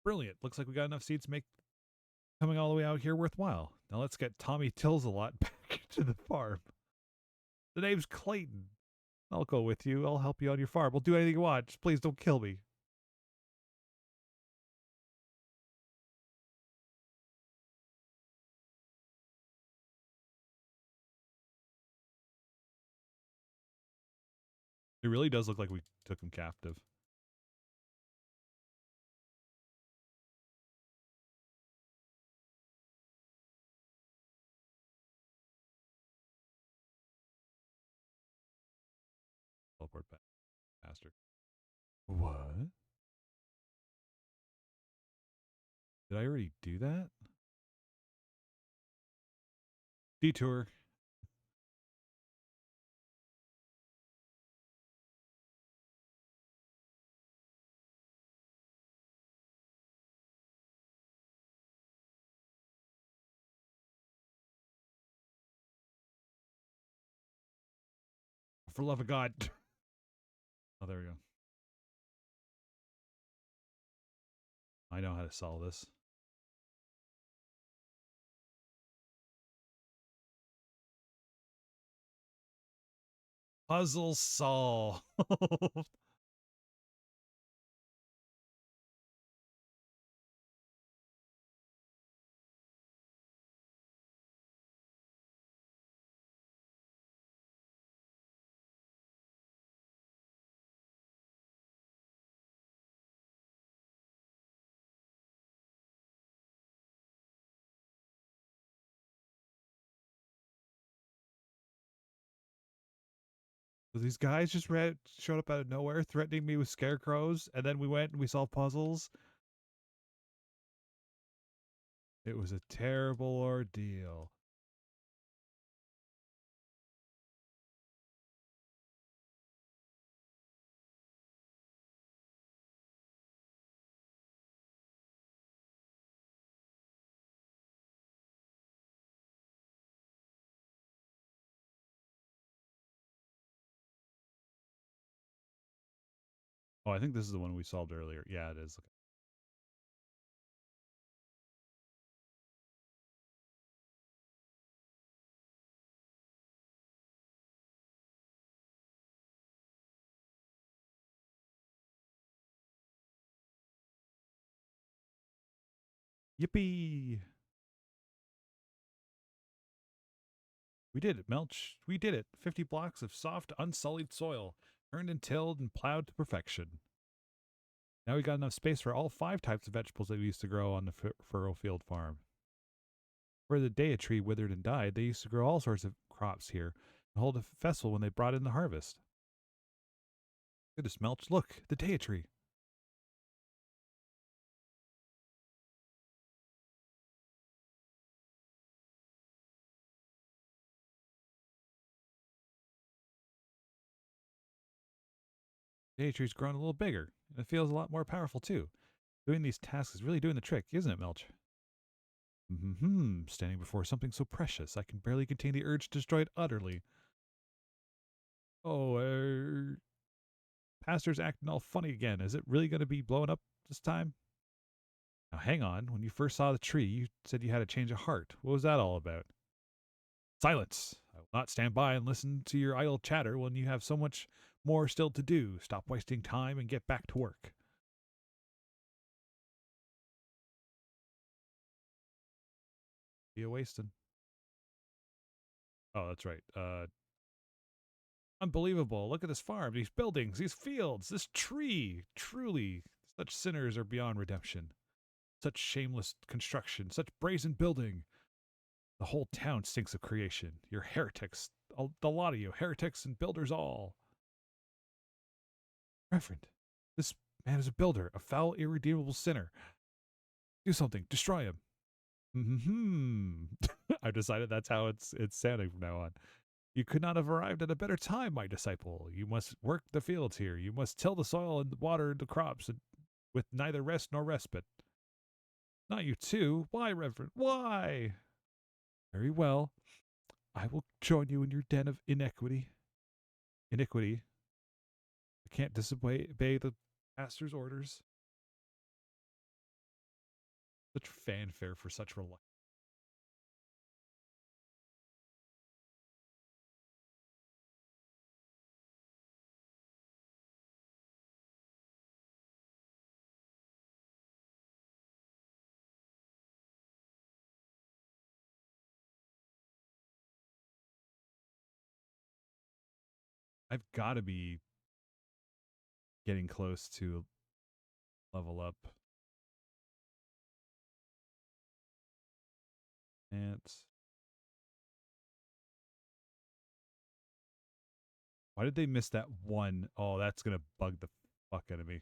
Brilliant. Looks like we got enough seeds to make coming all the way out here worthwhile. Now let's get Tommy Tills a lot back to the farm. The name's Clayton. I'll go with you. I'll help you on your farm. We'll do anything you want. Just please don't kill me. It really does look like we took him captive. Teleport back faster. What? Did I already do that? Detour. For the love of God. Oh, there we go. I know how to solve this. Puzzle solved. So these guys just showed up out of nowhere, threatening me with scarecrows, and then we went and we solved puzzles. It was a terrible ordeal. Oh, I think this is the one we solved earlier. Yeah, it is. Yippee! We did it, Melch. We did it. 50 blocks of soft, unsullied soil, turned and tilled and plowed to perfection. Now we got enough space for all 5 types of vegetables that we used to grow on the Furrowfield farm. Where the daya tree withered and died, they used to grow all sorts of crops here and hold a festival when they brought in the harvest. Goodness, Melch, look, the daya tree. Daya tree's grown a little bigger, and it feels a lot more powerful too. Doing these tasks is really doing the trick, isn't it, Melch? Standing before something so precious, I can barely contain the urge to destroy it utterly. Oh, Pastor's acting all funny again. Is it really going to be blown up this time? Now, hang on. When you first saw the tree, you said you had a change of heart. What was that all about? Silence! I will not stand by and listen to your idle chatter when you have so much more still to do. Stop wasting time and get back to work. Be a wasting. Oh, that's right. Unbelievable. Look at this farm, these buildings, these fields, this tree. Truly, such sinners are beyond redemption. Such shameless construction, such brazen building. The whole town stinks of creation. You're heretics. The lot of you, heretics and builders all. Reverend, this man is a builder, a foul, irredeemable sinner. Do something. Destroy him. I've decided that's how it's sounding from now on. You could not have arrived at a better time, my disciple. You must work the fields here. You must till the soil and water the crops with neither rest nor respite. Not you too. Why, Reverend? Why? Very well. I will join you in your den of iniquity. I can't disobey the pastor's orders. Such fanfare for such reluctance. I've got to be getting close to level up. Ants. Why did they miss that one? Oh, that's gonna bug the fuck out of me.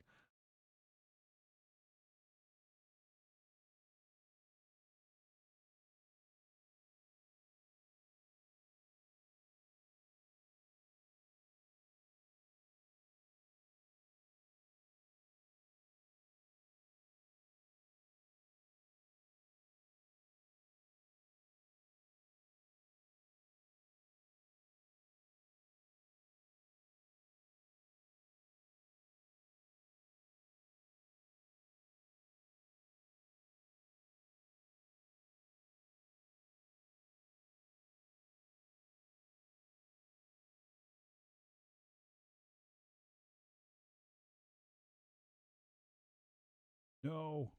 No.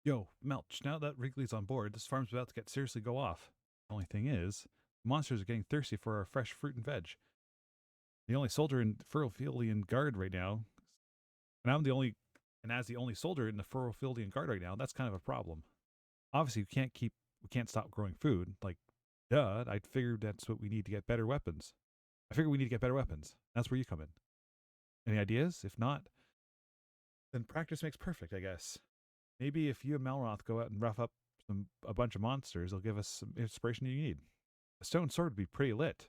Yo, Melch, now that Wrigley's on board, this farm's about to get seriously go off. Only thing is, monsters are getting thirsty for our fresh fruit and veg. The only soldier in Furrowfieldian Guard right now, and I'm the only, and as the only soldier in the Furrowfieldian Guard right now, that's kind of a problem. Obviously, we can't stop growing food. Like, duh, I figured that's what we need to get better weapons. I figure we need to get better weapons. That's where you come in. Any ideas? If not, then practice makes perfect, I guess. Maybe if you and Melroth go out and rough up a bunch of monsters, they'll give us some inspiration you need. A stone sword would be pretty lit.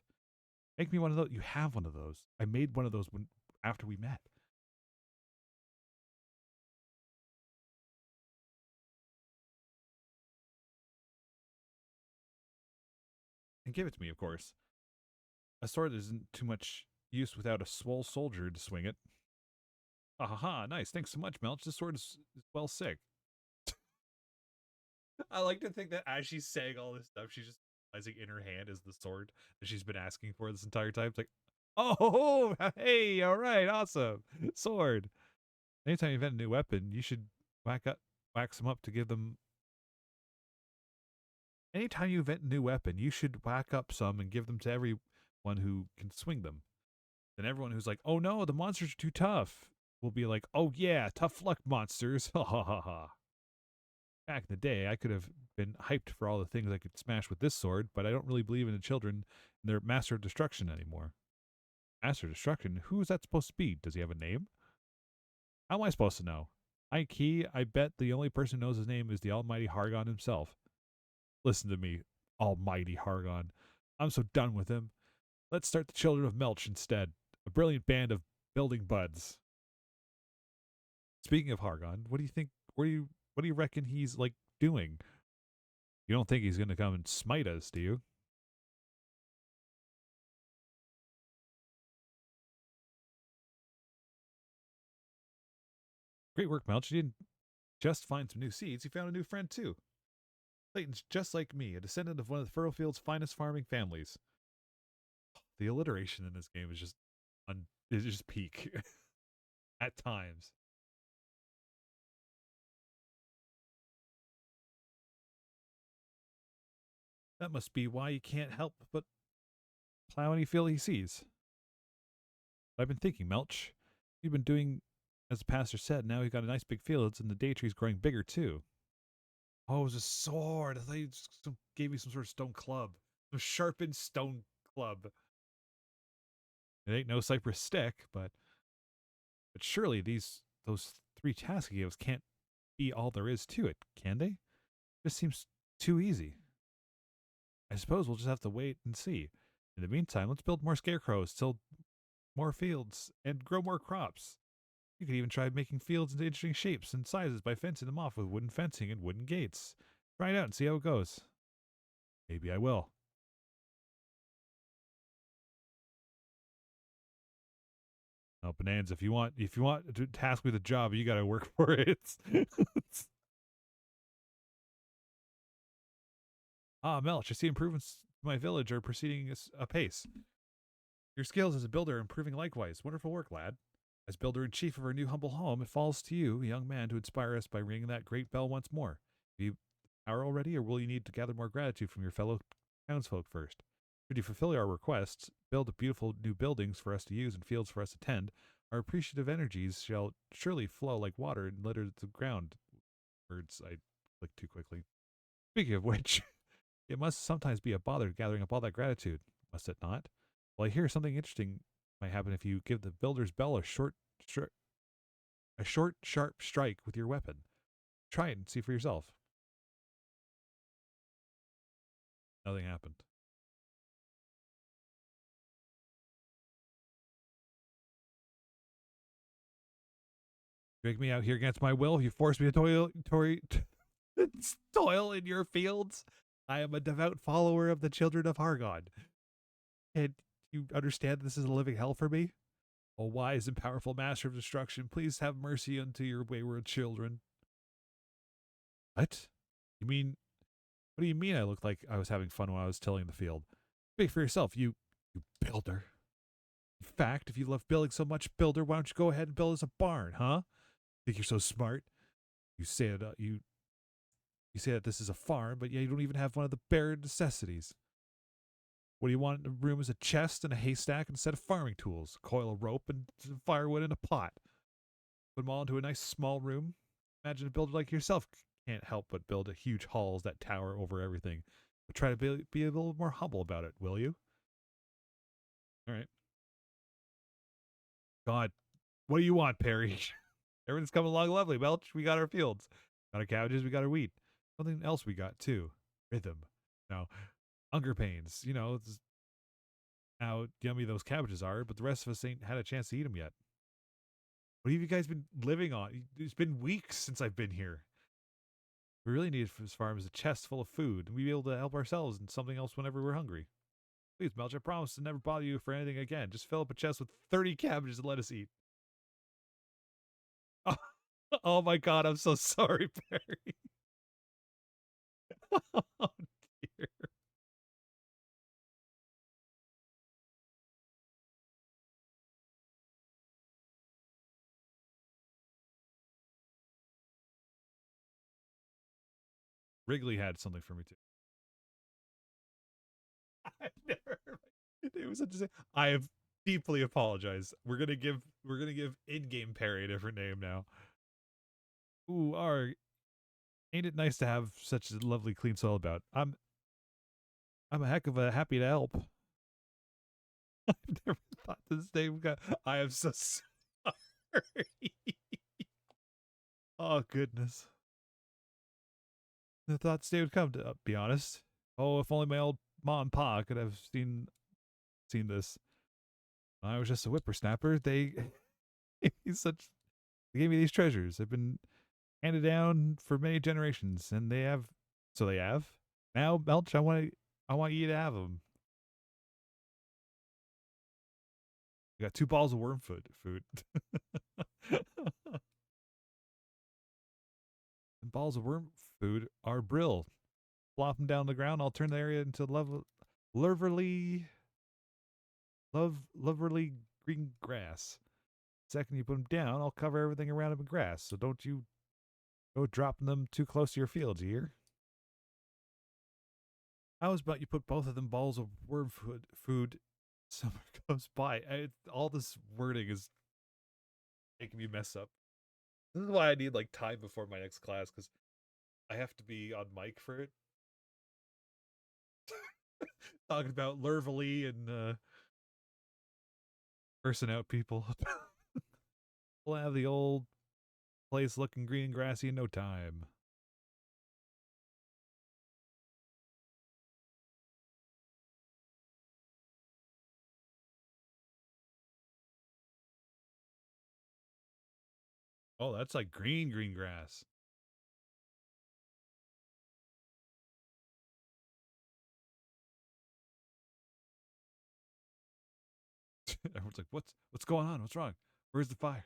Make me one of those. You have one of those. I made one of those after we met. And give it to me, of course. A sword isn't too much use without a swole soldier to swing it. Ah ha ha, nice. Thanks so much, Melch. This sword is well sick. I like to think that as she's saying all this stuff, she's just realizing in her hand is the sword that she's been asking for this entire time. It's like, oh, hey, all right, awesome. Sword. Anytime you invent a new weapon, you should wax them up to give them. Anytime you invent a new weapon, you should whack up some and give them to everyone who can swing them. Then everyone who's like, oh no, the monsters are too tough, will be like, oh yeah, tough luck monsters. Ha ha ha ha. Back in the day, I could have been hyped for all the things I could smash with this sword, but I don't really believe in the children and their master of destruction anymore. Master of destruction? Who is that supposed to be? Does he have a name? How am I supposed to know? I bet the only person who knows his name is the almighty Hargon himself. Listen to me, almighty Hargon. I'm so done with him. Let's start the Children of Melch instead. A brilliant band of building buds. Speaking of Hargon, what do you think? What do you reckon he's like doing? You don't think he's going to come and smite us, do you? Great work, Melch. You didn't just find some new seeds, you found a new friend too. Clayton's just like me, a descendant of one of the Furrowfield's finest farming families. The alliteration in this game is just peak at times. That must be why he can't help but plow any field he sees. I've been thinking, Melch. You've been doing as the pastor said. Now we've got a nice big fields, and the day tree's growing bigger too. Oh, it was a sword. I thought you gave me some sort of stone club, some sharpened stone club. It ain't no cypress stick, but surely those three tasks he gave us can't be all there is to it, can they? This seems too easy. I suppose we'll just have to wait and see. In the meantime, let's build more scarecrows, till more fields, and grow more crops. You could even try making fields into interesting shapes and sizes by fencing them off with wooden fencing and wooden gates. Try it out and see how it goes. Maybe I will. Oh, Bonanza, if you want to task me with a job, you gotta work for it. Melch, I see improvements to my village are proceeding apace. Your skills as a builder are improving likewise. Wonderful work, lad. As builder-in-chief of our new humble home, it falls to you, a young man, to inspire us by ringing that great bell once more. Have you power already, or will you need to gather more gratitude from your fellow townsfolk first? Should you fulfill our requests, build beautiful new buildings for us to use and fields for us to tend, our appreciative energies shall surely flow like water and litter the ground. Words I clicked too quickly. Speaking of which, it must sometimes be a bother gathering up all that gratitude, must it not? Well, I hear something interesting might happen if you give the builder's bell a short, sharp strike with your weapon. Try it and see for yourself. Nothing happened. Drag me out here against my will. You force me to toil in your fields. I am a devout follower of the children of Hargon. And you understand this is a living hell for me? O wise and powerful master of destruction, please have mercy unto your wayward children. What? You mean, what do you mean I looked like I was having fun while I was tilling the field? Speak for yourself, you builder. In fact, if you love building so much, builder, why don't you go ahead and build us a barn, huh? Think you're so smart? You say it, You say that this is a farm, but yeah, you don't even have one of the bare necessities. What do you want in the room is a chest and a haystack and a set of farming tools, a coil of rope, and some firewood in a pot. Put them all into a nice small room. Imagine a builder like yourself can't help but build a huge halls that tower over everything. But try to be a little more humble about it, will you? All right. God, what do you want, Perry? Everything's coming along lovely, Welch. We got our fields. Got our cabbages, we got our wheat. Something else we got too. Rhythm. No. Hunger pains. How yummy those cabbages are, but the rest of us ain't had a chance to eat them yet. What have you guys been living on? It's been weeks since I've been here. We really need from this farm is a chest full of food, and we be able to help ourselves and something else whenever we're hungry. Please, Melch, I promise to never bother you for anything again. Just fill up a chest with 30 cabbages and let us eat. Oh, oh my god, I'm so sorry, Perry. Oh dear. Wrigley had something for me too. I've never heard it was such a I have deeply apologized. We're gonna give in-game Perry a different name now. Ooh, ain't it nice to have such a lovely clean soil about? I'm a heck of a happy to help. I've never thought this name got I am so sorry. Oh goodness. I thought this day would come to be honest. Oh, if only my old mom and pa could have seen this. I was just a whippersnapper. They he's such they gave me these treasures. They've been handed down for many generations, and they have. Now, Melch, I want you to have them. You got 2 balls of worm food. And balls of worm food are brill. Flop them down on the ground. I'll turn the area into loverly, loverly green grass. Second you put them down, I'll cover everything around them in grass. So don't you go dropping them too close to your fields, you hear? How about you put both of them balls of worm food summer goes by? All this wording is making me mess up. This is why I need like time before my next class because I have to be on mic for it. Talking about Lurvely and cursing out people. We'll have the old place looking green and grassy in no time. Oh, that's like green grass. Everyone's like, what's going on? What's wrong? Where's the fire?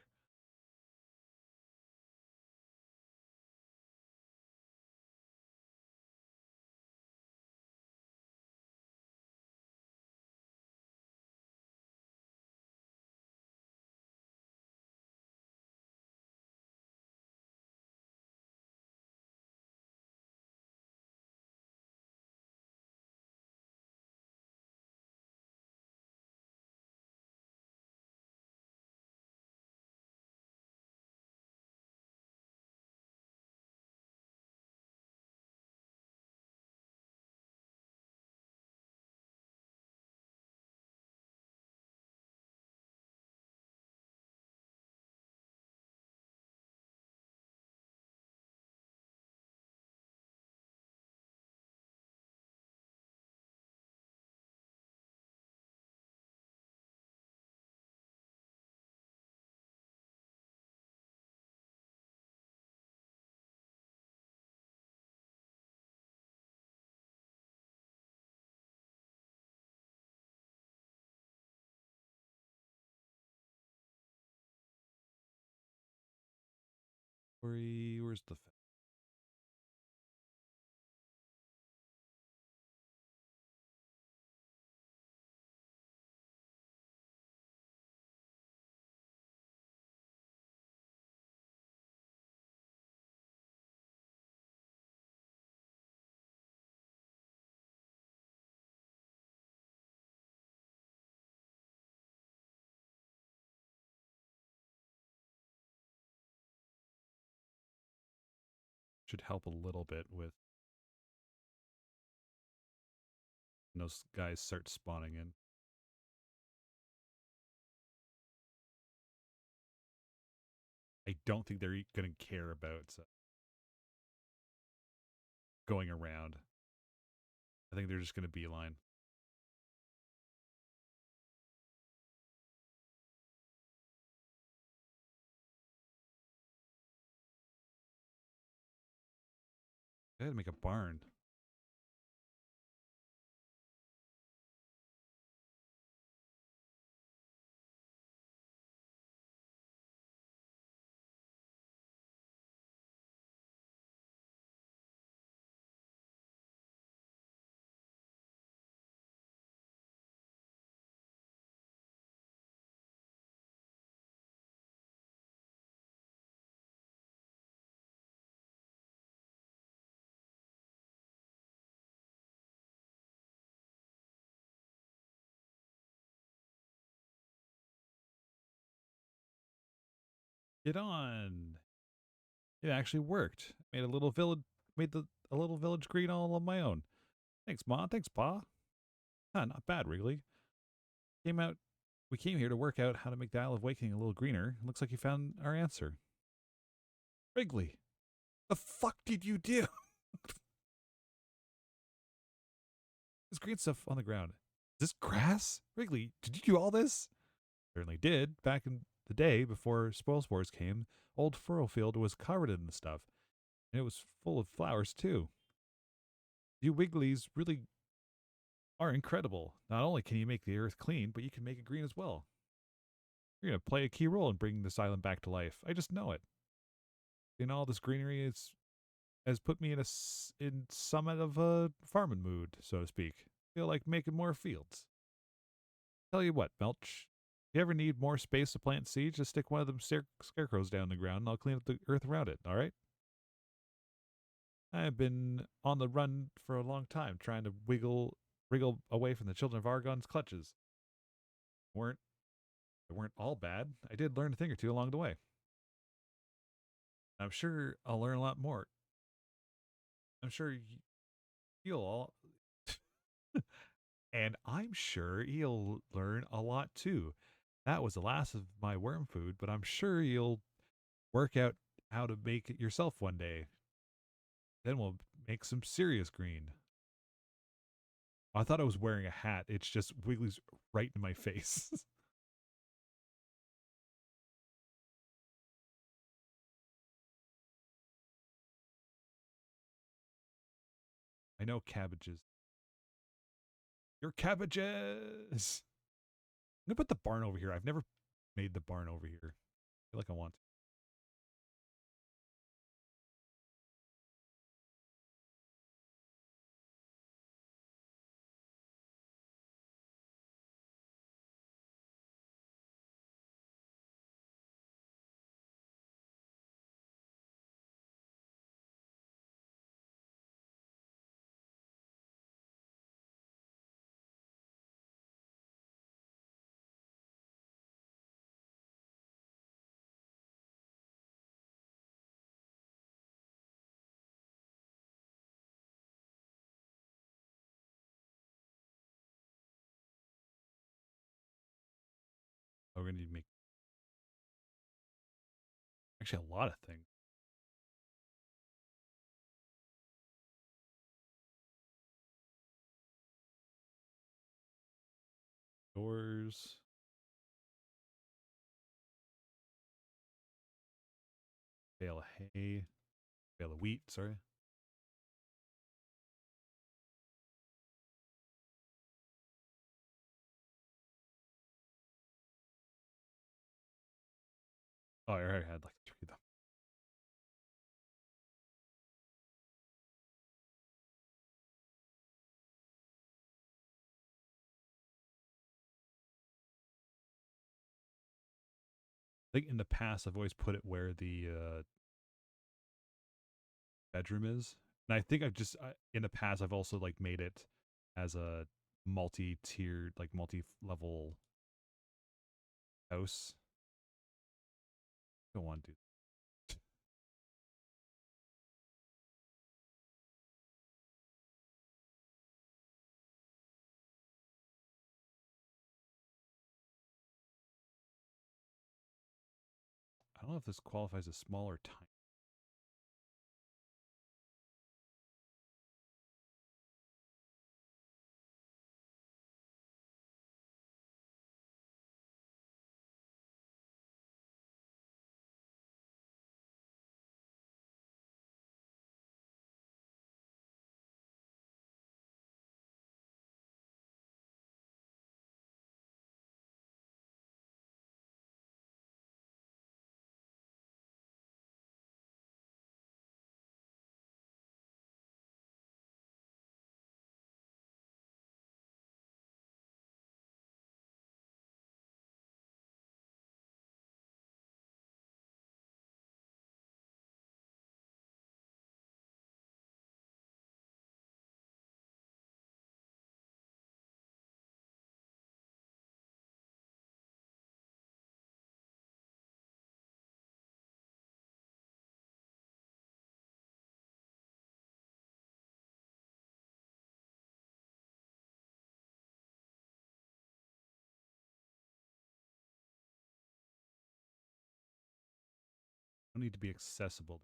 Where's the should help a little bit with when those guys start spawning in. I don't think they're going to care about going around. I think they're just going to beeline. I had to make a barn. Get on. It actually worked. Made a little village. Made a little village green all on my own. Thanks, Ma. Thanks, Pa. Huh, not bad, Wrigley. Came out. We came here to work out how to make the Isle of Waking a little greener. Looks like you found our answer. Wrigley, the fuck did you do? This green stuff on the ground. Is this grass? Wrigley, did you do all this? Certainly did. Back in the day, before spoil spores came, old Furrowfield was covered in the stuff. And it was full of flowers, too. You Wigglies really are incredible. Not only can you make the earth clean, but you can make it green as well. You're going to play a key role in bringing this island back to life. I just know it. In all this greenery has put me in somewhat of a farming mood, so to speak. Feel like making more fields. Tell you what, Melch, if you ever need more space to plant seeds, just stick one of them scarecrows down the ground and I'll clean up the earth around it, all right? I've been on the run for a long time, trying to wriggle away from the children of Argon's clutches. weren't They weren't all bad. I did learn a thing or two along the way. I'm sure I'll learn a lot more. I'm sure you'll all, and I'm sure you'll learn a lot too. That was the last of my worm food, but I'm sure you'll work out how to make it yourself one day. Then we'll make some serious green. I thought I was wearing a hat. It's just Wiggly's right in my face. I know cabbages. Your cabbages! I'm gonna put the barn over here. I've never made the barn over here. I feel like I want to. Oh, we're gonna need to make actually a lot of things. Doors, bale of hay, bale of wheat, sorry. Oh, I already had like three of them. I think in the past I've always put it where the bedroom is. And I think in the past I've also like made it as a multi-tiered, like multi-level house. Don't want to do don't know if this qualifies as small or tiny. Don't need to be accessible.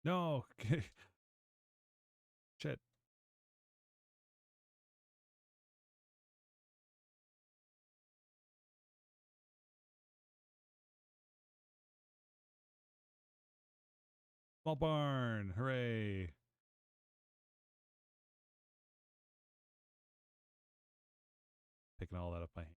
No, shit. Small barn, hooray! Picking all that up by hand.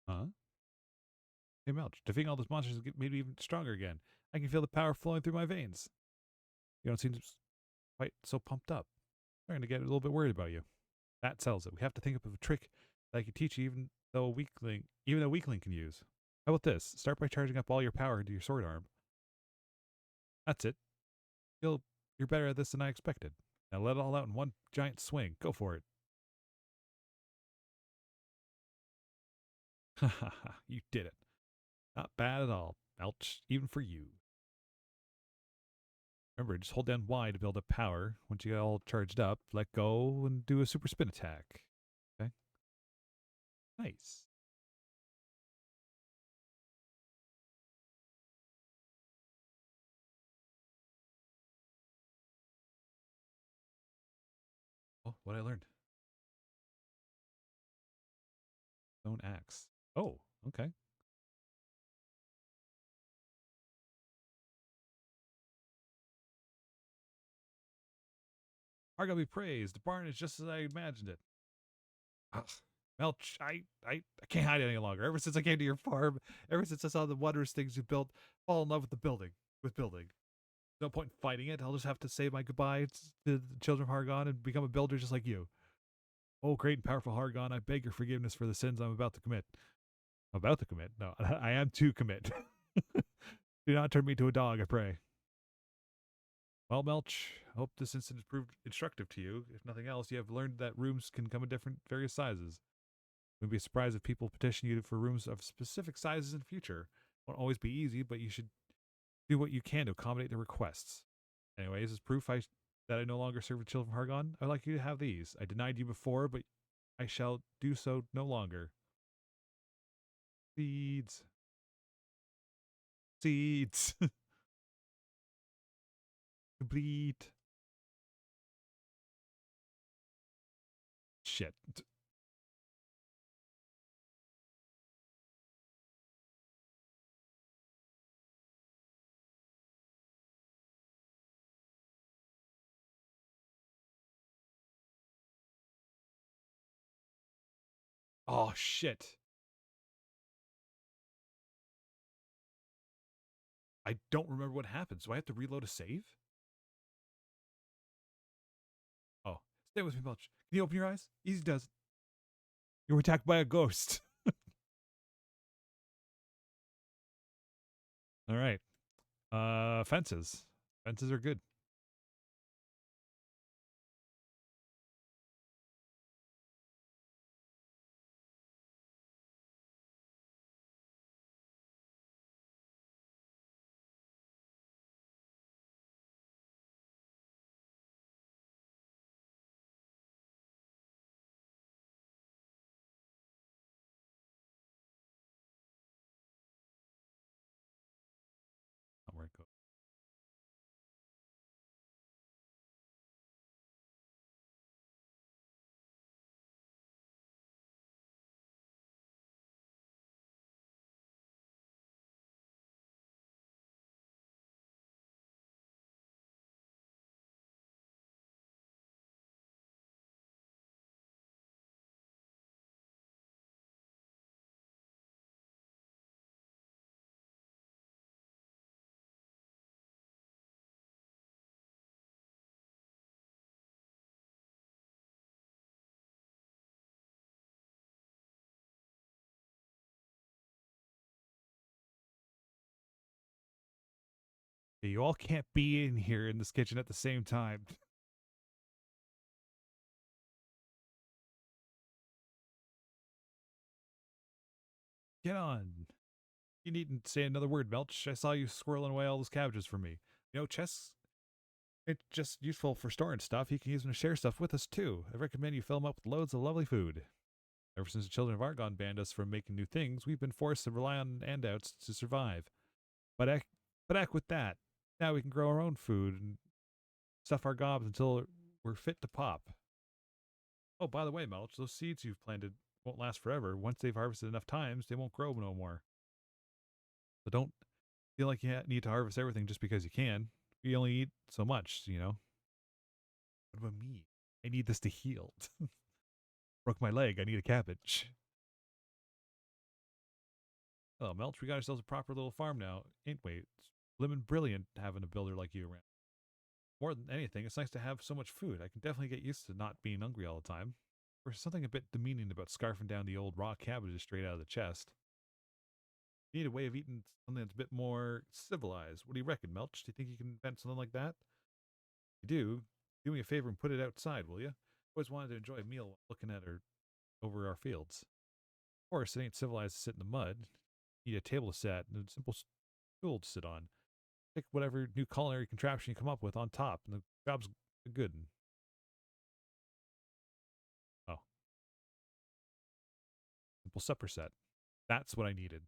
Huh? Hey, Melch, defeating all those monsters made me even stronger again. I can feel the power flowing through my veins. You don't seem quite so pumped up. I'm starting to get a little bit worried about you. That settles it. We have to think up of a trick that I can teach you even a weakling can use. How about this? Start by charging up all your power into your sword arm. That's it. You'll you're better at this than I expected. Now let it all out in one giant swing. Go for it. Ha ha ha. You did it. Not bad at all, Melch, even for you. Remember, just hold down Y to build up power. Once you get all charged up, let go and do a super spin attack. Okay? Nice. Oh, what I learned. Stone axe. Oh, okay. Argo be praised. The barn is just as I imagined it. Ugh. Melch, I can't hide any longer. Ever since I came to your farm, ever since I saw the wondrous things you built, fall in love with the building. With building. No point in fighting it. I'll just have to say my goodbyes to the children of Hargon and become a builder just like you. Oh, great and powerful Hargon, I beg your forgiveness for the sins I'm about to commit. About to commit? No, I am to commit. Do not turn me to a dog, I pray. Well, Melch, I hope this incident proved instructive to you. If nothing else, you have learned that rooms can come in different, various sizes. Wouldn't be surprised if people petition you for rooms of specific sizes in the future. Won't always be easy, but you should do what you can to accommodate their requests. Anyways, as proof that I no longer serve the children of Hargon, I'd like you to have these. I denied you before, but I shall do so no longer. Seeds. Seeds. Complete. Shit. Oh, shit. I don't remember what happens. Do I have to reload a save? Oh, stay with me, Belch. Can you open your eyes? Easy does. You were attacked by a ghost. All right. Fences. Fences are good. Not where it goes. You all can't be in here in this kitchen at the same time. Get on. You needn't say another word, Belch. I saw you squirreling away all those cabbages for me. You know, chests, it's just useful for storing stuff. You can use them to share stuff with us, too. I recommend you fill them up with loads of lovely food. Ever since the children of Argon banned us from making new things, we've been forced to rely on handouts to survive. But heck with that. Now we can grow our own food and stuff our gobs until we're fit to pop. Oh, by the way, Melch, those seeds you've planted won't last forever. Once they've harvested enough times, they won't grow no more. So don't feel like you need to harvest everything just because you can. You only eat so much, you know. What about me? I need this to heal. Broke my leg. I need a cabbage. Oh, Melch, we got ourselves a proper little farm now, ain't we? It's blimmin' brilliant having a builder like you around. More than anything, it's nice to have so much food. I can definitely get used to not being hungry all the time. There's something a bit demeaning about scarfing down the old raw cabbages straight out of the chest. You need a way of eating something that's a bit more civilized. What do you reckon, Melch? Do you think you can invent something like that? If you do, do me a favor and put it outside, will you? Always wanted to enjoy a meal while looking at her over our fields. Of course, it ain't civilized to sit in the mud. You need a table to sit and a simple stool to sit on. Pick whatever new culinary contraption you come up with on top, and the job's a good one. Oh, simple supper set. That's what I needed.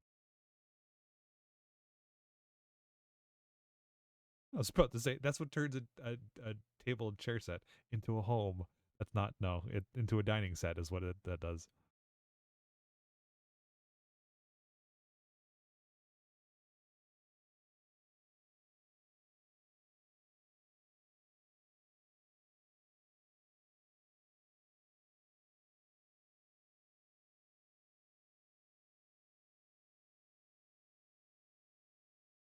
I was about to say that's what turns a table and chair set into a home. That's not no, it into a dining set is what that does.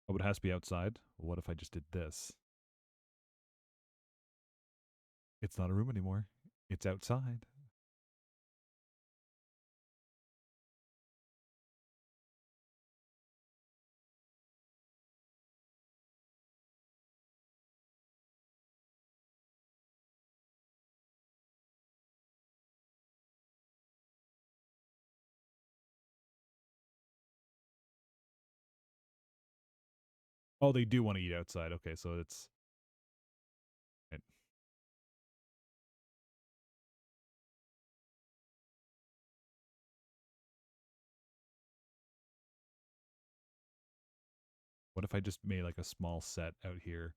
Oh, but it has to be outside. What if I just did this? It's not a room anymore. It's outside. Oh, they do want to eat outside. Okay, so it's right. What if I just made like a small set out here?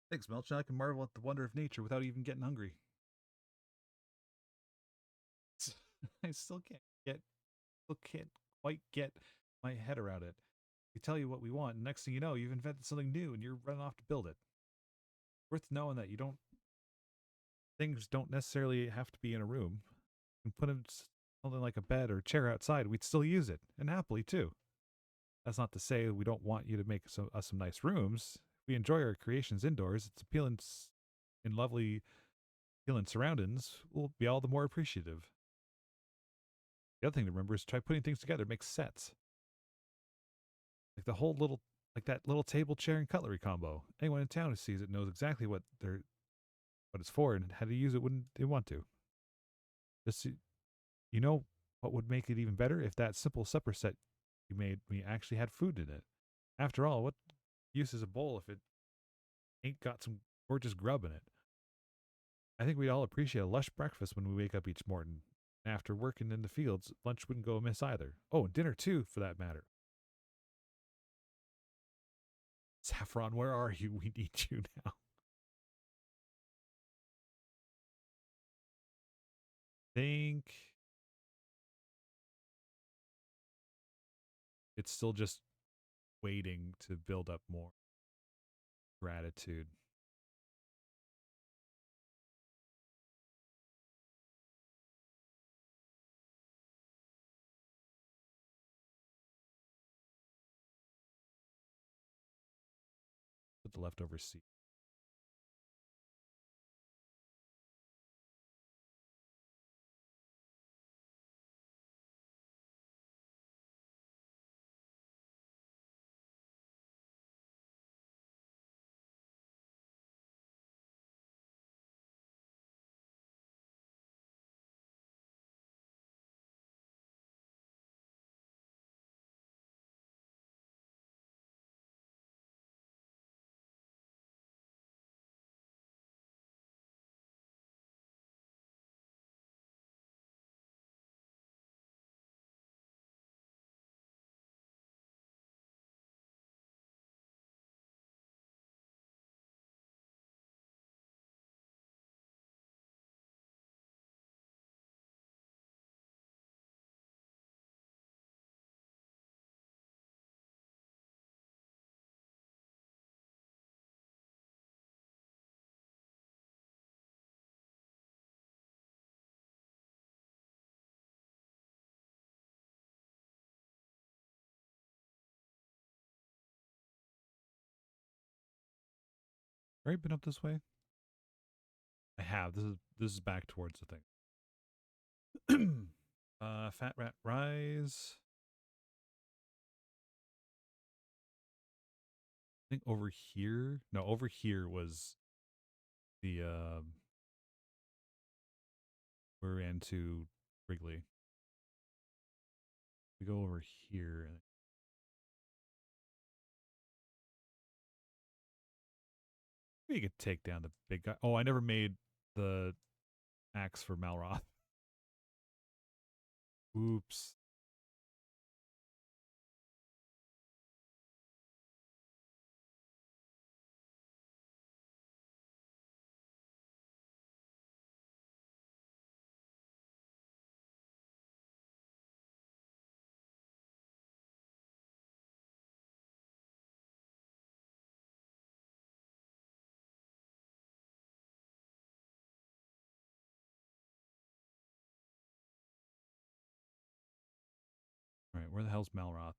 Thanks, Melch. Now I can marvel at the wonder of nature without even getting hungry. I still can't quite get my head around it. We tell you what we want, and next thing you know, you've invented something new, and you're running off to build it. Worth knowing that you don't things don't necessarily have to be in a room. You can put them something like a bed or a chair outside. We'd still use it, and happily too. That's not to say we don't want you to make us some nice rooms. We enjoy our creations indoors. It's appealing in lovely, appealing surroundings. We'll be all the more appreciative. The other thing to remember is try putting things together. Make sets like the whole little, like that little table, chair, and cutlery combo. Anyone in town who sees it knows exactly what it's for and how to use it when they want to. Just you know what would make it even better if that simple supper set you made me actually had food in it. After all, what use is a bowl if it ain't got some gorgeous grub in it? I think we'd all appreciate a lush breakfast when we wake up each morning. After working in the fields, lunch wouldn't go amiss either. Oh, and dinner too, for that matter. Saffron, where are you? We need you now. Think it's still just waiting to build up more gratitude. Put the leftover seed. Right, been up this way? I have. This is back towards the thing. Fat rat rise. I think over here. No, over here was the we're into Wrigley. We go over here and we could take down the big guy. Oh, I never made the axe for Malroth. Oops. All right, where the hell's Malroth?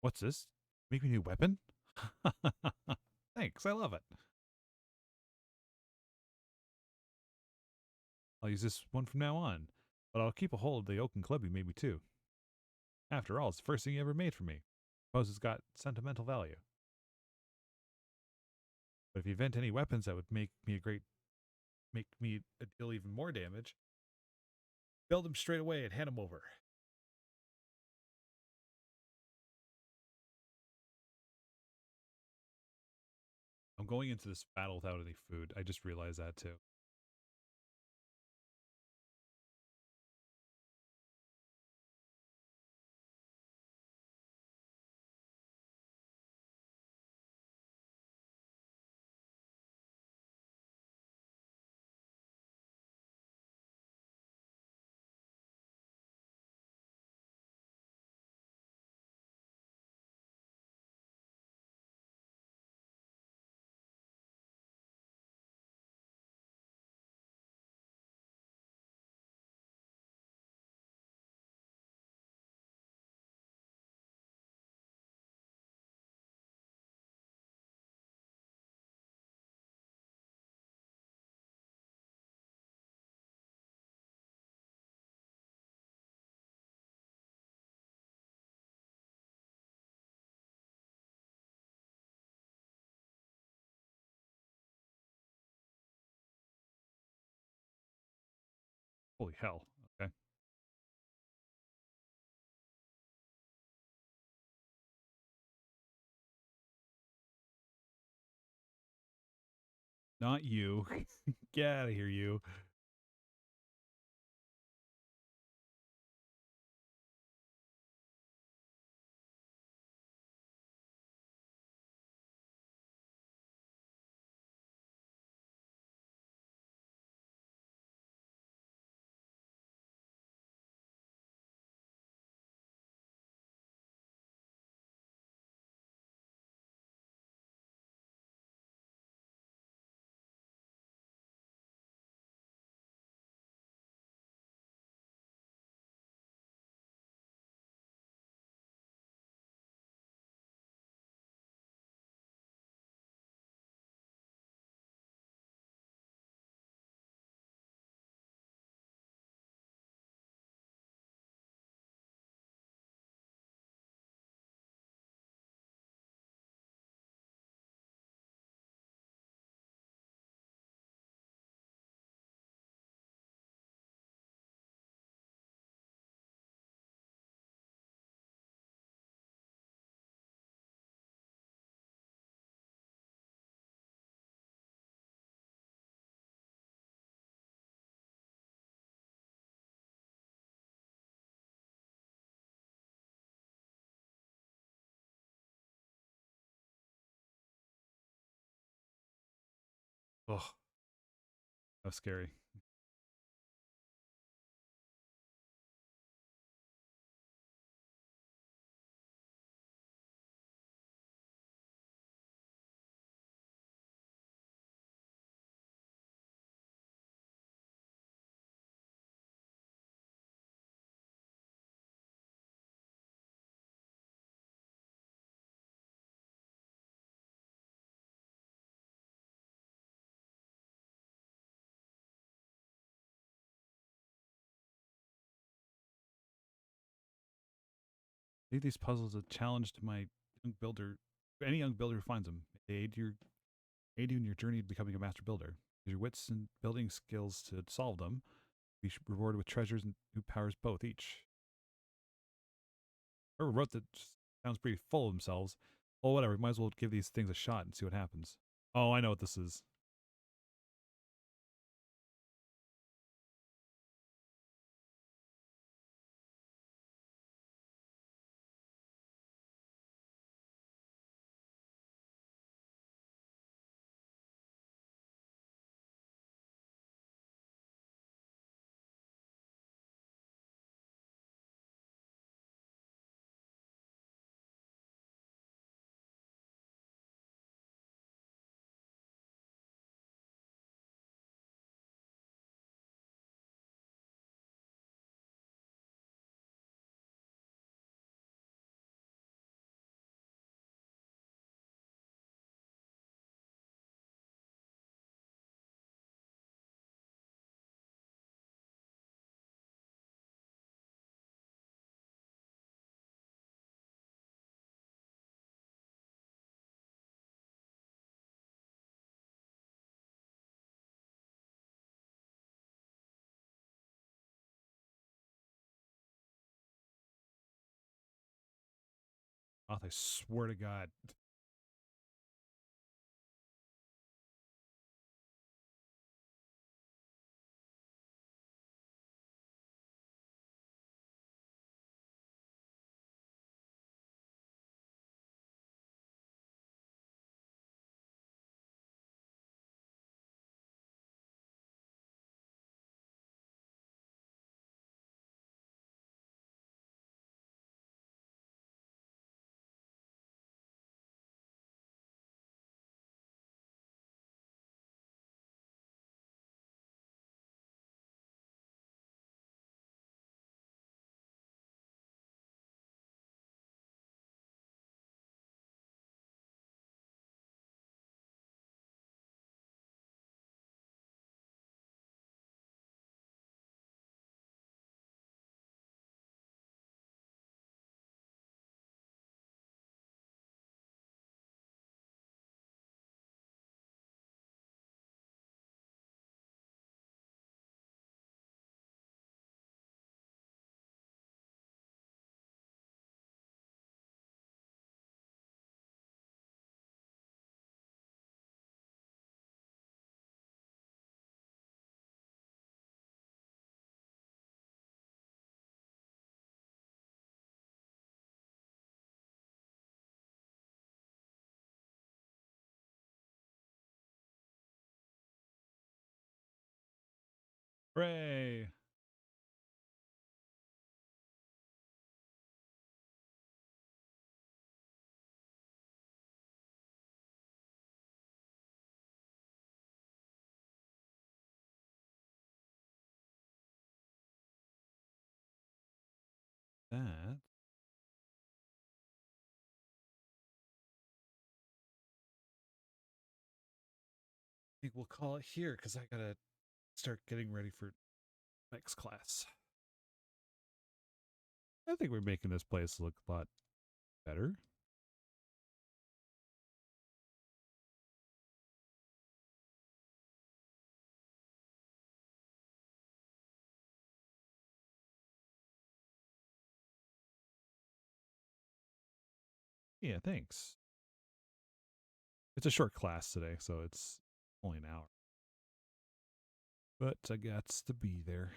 What's this? Make me a new weapon? Thanks, I love it. I'll use this one from now on, but I'll keep a hold of the oaken club you made me too. After all, it's the first thing you ever made for me. Suppose it's got sentimental value. But if you invent any weapons that would make me deal even more damage, build them straight away and hand them over. I'm going into this battle without any food. I just realized that too. Holy hell. Okay. Not you. Get out of here, you. Ugh. That was scary. Leave these puzzles a challenge to my young builder. Any young builder who finds them. They aid you in your journey to becoming a master builder. Use your wits and building skills to solve them. Be rewarded with treasures and new powers both each. Whoever wrote that sounds pretty full of themselves. Well, whatever. Might as well give these things a shot and see what happens. Oh, I know what this is. mouth, I swear to God. Hooray! That. I think we'll call it here because I gotta start getting ready for next class. I think we're making this place look a lot better. Yeah, thanks. It's a short class today, so it's only an hour. But I got to be there.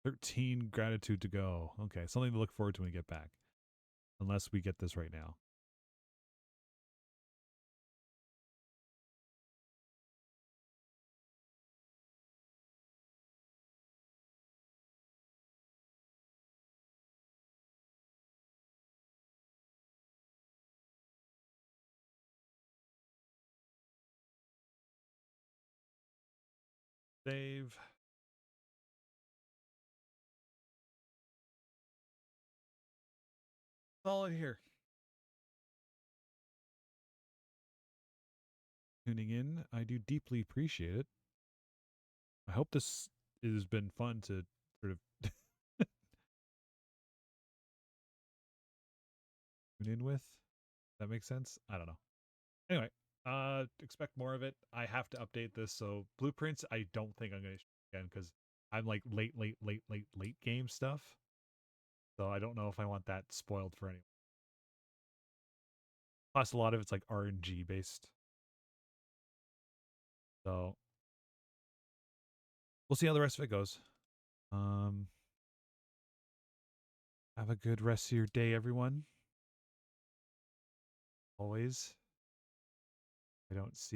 13 gratitude to go. Okay, something to look forward to when we get back. Unless we get this right now. Save. All in here. Tuning in. I do deeply appreciate it. I hope this has been fun to sort of tune in with. That makes sense? I don't know. Anyway, expect more of it. I have to update this, so blueprints I don't think I'm gonna again because I'm like late game stuff. So I don't know if I want that spoiled for anyone. Plus a lot of it's like RNG based. So we'll see how the rest of it goes. Um have a good rest of your day, everyone. Always. I don't see